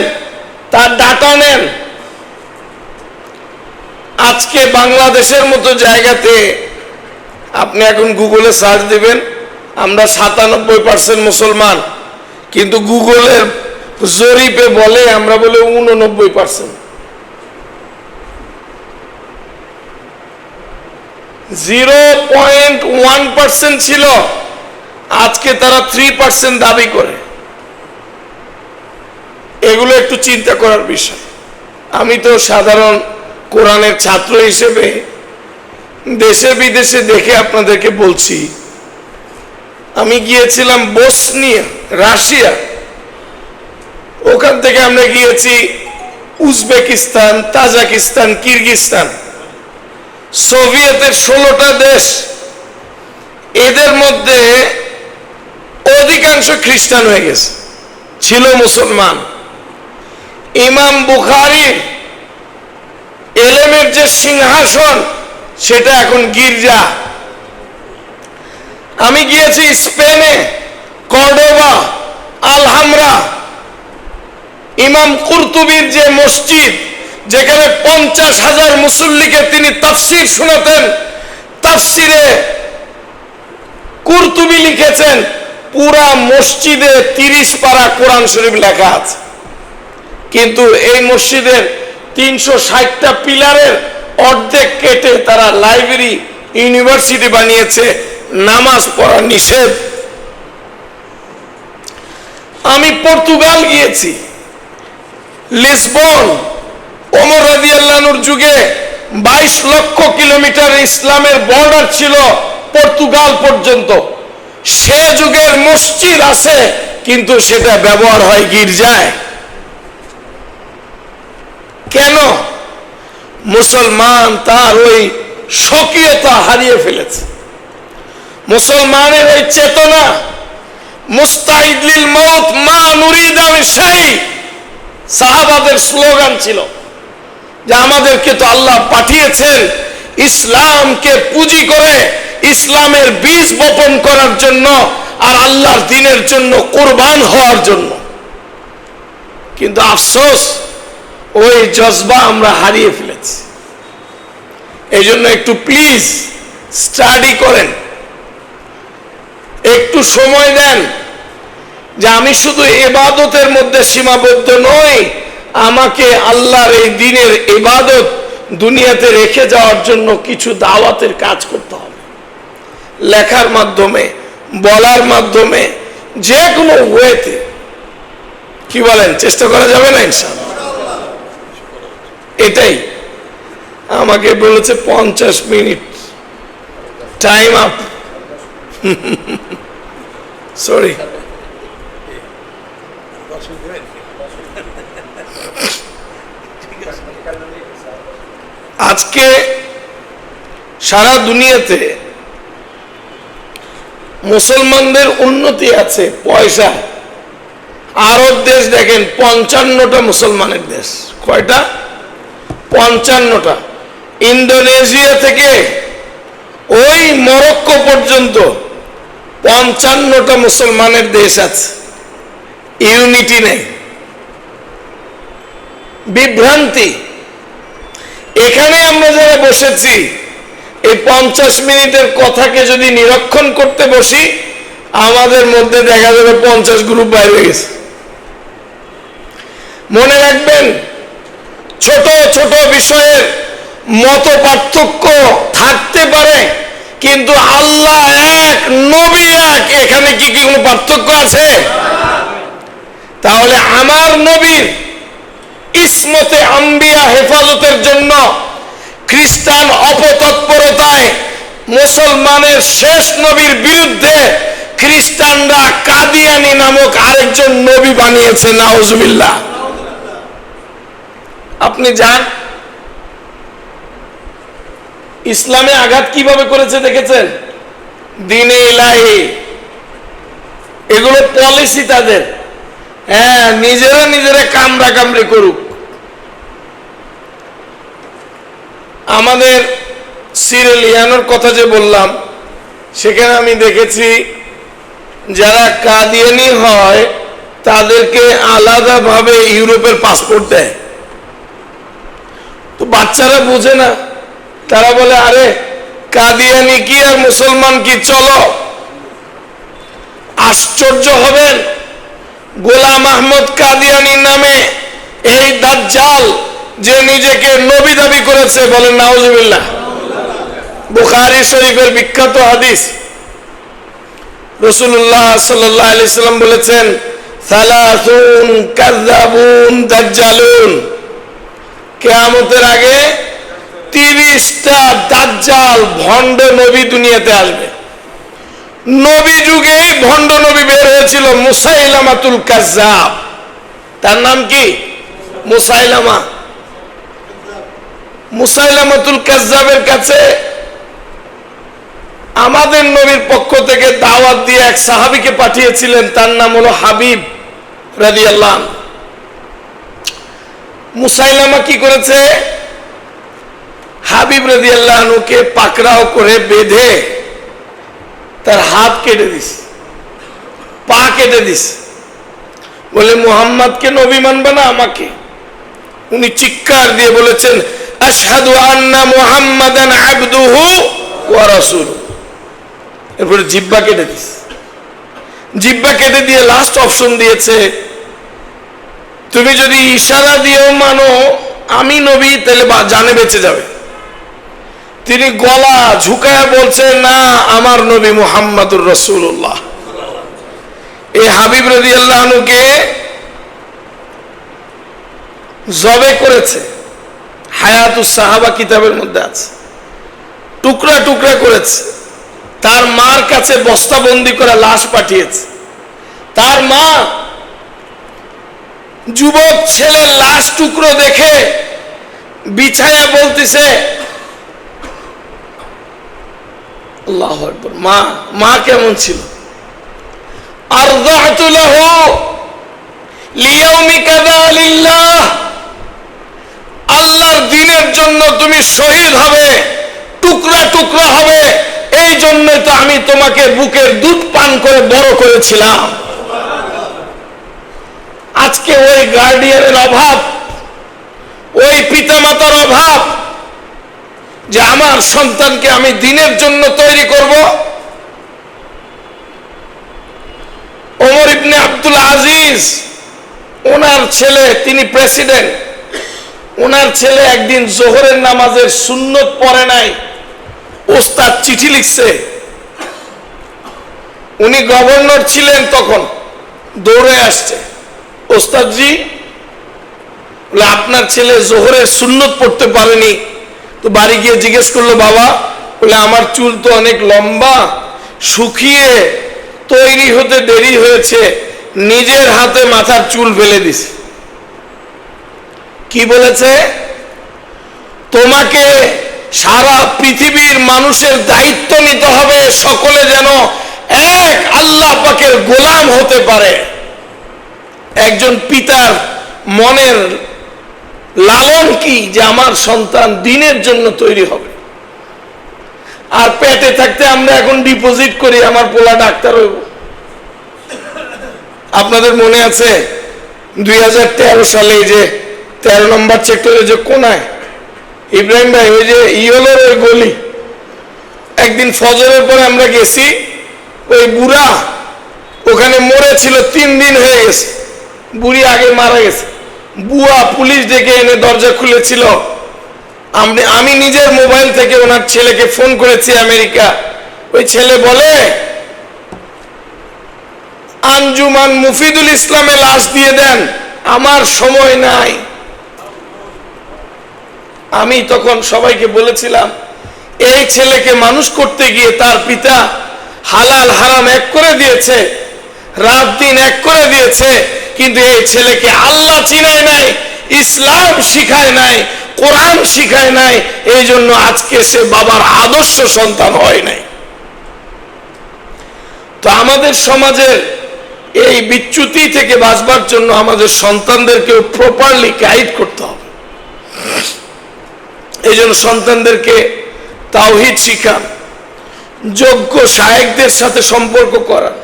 তার ডাটা নেন। আজকে বাংলাদেশের মতো জায়গাতে আপনি এখন গুগলে সার্চ দিবেন, আমরা 97% মুসলমান, কিন্তু গুগলের জরিপে বলে আমরা বলে 89%। 0.1% ছিল, আজকে তারা 3% দাবি করে। এগুলো একটু চিন্তা করার বিষয়। আমি তো সাধারণ কোরআনের ছাত্র হিসেবে দেশে বিদেশে দেখে আপনাদেরকে বলছি। আমি গিয়েছিলাম বসনিয়া, রাশিয়া, ওখান থেকে আমরা গিয়েছি উজবেকিস্তান, তাজিকিস্তান, কিরগিজস্তান, সোভিয়েতের 16টা দেশ। এদের মধ্যে অধিকাংশ খ্রিস্টান হয়ে গেছে, ছিল মুসলমান। ইমাম বুখারীর এলেমের যে সিংহাসন, সেটা এখন গির্জা। আমি গিয়েছি স্পেনে, কর্ডোবা, আলহামরা। ইমাম কুরতুবীর যে মসজিদ, যেখানে 50,000 মুসল্লিকে তিনি তাফসির শোনাতেন, তাফসিরে কুরতুবী লিখেছেন, পুরা মসজিদে 30 পারা কোরআন শরীফ লেখা আছে। কিন্তু এই মসজিদের 360টা পিলারের অর্ধেক কেটে তারা লাইব্রেরি, ইউনিভার্সিটি বানিয়েছে। নামাজ পড়া নিষেধ। আমি পর্তুগাল গিয়েছি, লিসবন। ওমর রাদিয়াল্লাহু আনহুর যুগে 22 লক্ষ কিলোমিটার ইসলামের বর্ডার ছিল পর্তুগাল পর্যন্ত। সে যুগের মসজিদ আছে, কিন্তু সেটা ব্যবহার হয় গির্জায়। কেন? মুসলমান তার ওই স্বকীয়তা হারিয়ে ফেলেছে। মুসলমানের ওই চেতনা, মুস্তাইদ লিল মউত মা নুরিদ আন শাই, সাহাবাদের স্লোগান ছিল যে আমাদেরকে তো আল্লাহ পাঠিয়েছেন ইসলামকে পুঁজি করে, ইসলামের বীজ বপন করার জন্য, আর আল্লাহর দ্বীনের জন্য কুরবান হওয়ার জন্য। কিন্তু আফসোস, ওই জজবা আমরা হারিয়ে ফেলেছি। এই জন্য একটু প্লিজ স্টাডি করেন, একটু সময় দেন যে আমি শুধু ইবাদতের মধ্যে সীমাবদ্ধ নই, আমাকে আল্লাহর এই দ্বীনের ইবাদত দুনিয়াতে রেখে যাওয়ার জন্য কিছু দাওয়াতের কাজ করতে হবে। লেখার মাধ্যমে, বলার মাধ্যমে, যে কোনো ওয়েতে কি বলেন, চেষ্টা করা যাবে না ইনশাআল্লাহ? এটাই আমাকে বলেছে 50 মিনিট টাইম আপ। সরি, আজকে সারা দুনিয়াতে মুসলমানদের উন্নতি আছে পয়সা। আরব দেশ দেখেন 55টা মুসলমানের দেশ। কয়টা? 55টা। ইন্দোনেশিয়া থেকে ওই মরক্কো পর্যন্ত 55টা মুসলমানের দেশ আছে। ইউনিটি নেই, বিভ্রান্তি। এখানে আমরা যারা বসেছি এই 50 মিনিটের কথাকে যদি নিরীক্ষণ করতে বসি, আমাদের মধ্যে দেখা যাবে 50 গ্রুপ বাইরে গেছে। মনে রাখবেন, ছোট ছোট বিষয়ের মত পার্থক্য থাকতে পারে, কিন্তু আল্লাহ এক, নবী এক, এখানে কি কি কোনো পার্থক্য আছে? তাহলে আমার নবীর ইসমতে আম্বিয়া হেফাজতের জন্য খ্রিস্টান অপতৎপরতায় মুসলমানের শেষ নবীর বিরুদ্ধে খ্রিস্টানরা কাদিয়ানি নামক আরেকজন নবী বানিয়েছে, নাউজুবিল্লাহ। আপনি যান, ইসলামে আঘাত কিভাবে করেছে দেখেছেন? দ্বীনে ইলাহি, এগুলো পলিসি তাদের। হ্যাঁ, নিজেরা নিজেরা কামড়া কামড়ি করুক। আমাদের সিরিলিয়ানোর কথা যে বললাম, সেখানে আমি দেখেছি যারা কাদিয়ানি হয় তাদেরকে আলাদাভাবে ইউরোপের পাসপোর্ট দেয়। তো বাচ্চারা বুঝে না, তারা বলে আরে কাদিয়ানি কি আর মুসলমান কি, চলো। আশ্চর্য হবেন, গোলাম আহমদ কাদিয়ানি নামে এই দাজ্জাল যে নিজেকে নবী দাবি করেছে, বলেন নাউজুবিল্লাহ। বুখারী শরীফের বিখ্যাত হাদিস, রাসূলুল্লাহ সাল্লাল্লাহু আলাইহি সাল্লাম বলেছেন, সালাসুন কাযাবুন দাজ্জালুন, কিয়ামতের আগে 30টা দাজ্জাল ভণ্ড নবী দুনিয়াতে আসবে। নবী যুগেই ভণ্ড নবী বের হয়েছিল, মুসাইলামাতুল কাজ্জাব। তার নাম কি? মুসাইলামা। মুসাইলামাতুল কাজ্জাবের কাছে আমাদের নবীর পক্ষ থেকে দাওয়াত দিয়ে এক সাহাবীকে পাঠিয়েছিলেন, তার নাম হলো হাবিব রাদিয়াল্লাহু আনহু। মুসাইলামা কি করেছে? হাবিব রাদিয়াল্লাহু আনহুকে পাকড়াও করে বেঁধে তার হাত কেটে দিস, পা কেটে দিস, বলে মুহাম্মদকে নবী মানবে না আমাকে। উনি চিৎকার দিয়ে বলেছেন, আশহাদু আন্না মুহাম্মাদান আবদুহু ওয়া রাসূলুহু। এরপরে জিহ্বা কেটে দিস। জিহ্বা কেটে দিয়ে লাস্ট অপশন দিয়েছে, তুমি যদি ইশারা দিয়েও মানো আমি নবী, তাহলে জানে বেঁচে যাবে। তিনি গলা ঝুঁকায় বলছেন, না, আমার নবী মুহাম্মাদুর রাসূলুল্লাহ। এই হাবিব রাদিয়াল্লাহু আনহুকে জবে করেছে, হায়াতুস সাহাবা কিতাবের মধ্যে আছে, টুকরা টুকরা করেছে। তার মার কাছে বস্তাবন্দি করে লাশ পাঠিয়েছে। তার মা যুবক ছেলের লাশ টুকরো দেখে বিছায়া বলতেছে, আল্লাহু আকবার। মা কেমন ছিল? আরযাতু লাহু লিয়াউমি কাযা লিল্লাহ, আল্লাহর দ্বীনের জন্য তুমি শহীদ হবে, টুকরা টুকরা হবে, এই জন্যই তো আমি তোমাকে বুকের দুধ পান করে বড় করেছিলাম। আজকে ওই গার্ডিয়ানের অভাব, ওই পিতামাতার অভাব যে আমার সন্তানকে আমি দ্বীনের জন্য তৈরি করব। ওমর ইবনে আব্দুল আজিজ, ওনার ছেলে, তিনি প্রেসিডেন্ট, ওনার ছেলে একদিন জোহরের নামাজের সুন্নত পড়ে নাই, ওস্তাদ চিঠি লিখছে। উনি গভর্নর ছিলেন তখন, দৌড়ে আসছে, ওস্তাদজি বলে আপনার ছেলে জোহরের সুন্নত পড়তে পারেনি, তো বাড়ি গিয়ে জিজ্ঞেস করলো বাবা, বলে আমার চুল তো অনেক লম্বা, শুকিয়ে তৈরি হতে দেরি হয়েছে, নিজের হাতে মাথার চুল ফেলে দিছে। কি বলেছে? তোমাকে সারা পৃথিবীর মানুষের দায়িত্ব নিতে হবে, সকলে যেন এক আল্লাহ পাকের গোলাম হতে পারে। একজন পিতার মনের লালন কি যে আমার সন্তান দ্বীনের জন্য তৈরি হবে। আর পেটে থাকতে আমরা এখন ডিপোজিট করি আমার পোলা ডাক্তার হইব। আপনাদের মনে আছে 2013 সালে যে 13 নম্বর সেক্টরে যে কোনায় ইব্রাহিম ভাই ওই যে ইয়েলোর ওই গলি, একদিন ফজরের পরে আমরা গেছি, ওই বুড়া ওখানে মরেছিল, 3 দিন হয়ে গেছে, বুড়ি আগে মারা গেছে। বুয়া পুলিশ ডেকে এনে দরজা খুলেছিল। আমি নিজের মোবাইল থেকে ওনার ছেলেকে ফোন করেছি আমেরিকা। ওই ছেলে বলে আঞ্জুমান মুফিদুল ইসলামে লাশ দিয়ে দেন, আমার সময় নাই। আমি তখন সবাইকে বলেছিলাম এই ছেলেকে মানুষ করতে গিয়ে তার পিতা হালাল হারাম এক করে দিয়েছে, রাত দিন এক করে দিয়েছে, কিন্তু এই ছেলেকে আল্লাহ চিনায় নাই, ইসলাম শিখায় নাই, কোরআন শিখায় নাই, এই জন্য আজকে সে বাবার আদর্শ সন্তান হয় নাই। তো আমাদের সমাজের এই বিচ্যুতি থেকে বাঁচবার জন্য আমাদের সন্তানদেরকেও প্রপারলি গাইড করতে হবে। এই জন্য সন্তানদেরকে তাওহীদ শিখান, যোগ্য শায়েখদের সাথে সম্পর্ক করান,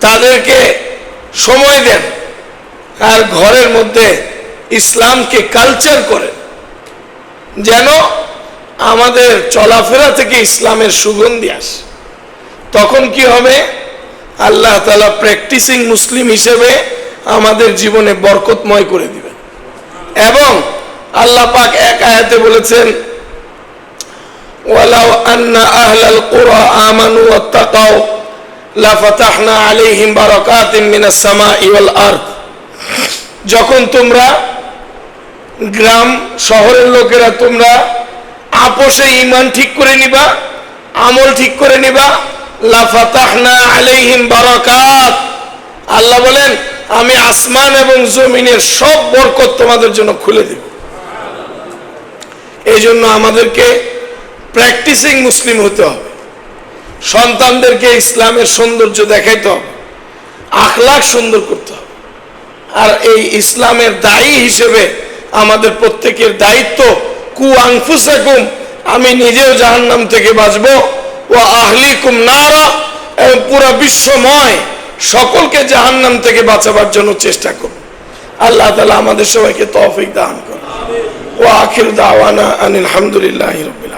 তাদেরকে সময় দেন, আর ঘরের মধ্যে ইসলামকে কালচার করেন, যেন আমাদের চলাফেরা থেকে ইসলামের সুগন্ধি আসে। তখন কি হবে? আল্লাহ তাআলা প্র্যাকটিসিং মুসলিম হিসেবে আমাদের জীবনে বরকতময় করে দিবেন। এবং আল্লাহ পাক এক আয়াতে বলেছেন ওয়ালাউ আন্না আহলাল কুরা আমানু ওয়াত্তাকাউ লাফাতাহনা আলাইহিম বারাকাতিন মিনাস সামাই ওয়াল আরদ। যখন তোমরা গ্রাম শহরের লোকেরা তোমরা আপোষে ঈমান ঠিক করে নিবা, আমল ঠিক করে নিবা, লাফাতাহনা আলাইহিম বারাকাত, আল্লাহ বলেন আমি আসমান এবং জমিনের সব বরকত তোমাদের জন্য খুলে দেব। এই জন্য আমাদেরকে প্র্যাকটিসিং মুসলিম হতে হবে, সন্তানদেরকে ইসলামের সৌন্দর্য দেখাইতে হবে, আখলাক সুন্দর করতে হবে। আর এই ইসলামের দায়ী হিসেবে আমাদের প্রত্যেকের দায়িত্ব কু আনফুসাকুম, আমি নিজেও জাহান্নাম থেকে বাঁচবো, ও আহলিকুম নারা, এবং পুরো বিশ্বময় সকলকে জাহান্নাম থেকে বাঁচাবার জন্য চেষ্টা করব। আল্লাহ তাআলা আমাদের সবাইকে তৌফিক দান করুন। ওয়া আখিরু দাওয়ানা আনিল হামদুলিল্লাহি রাব্বিল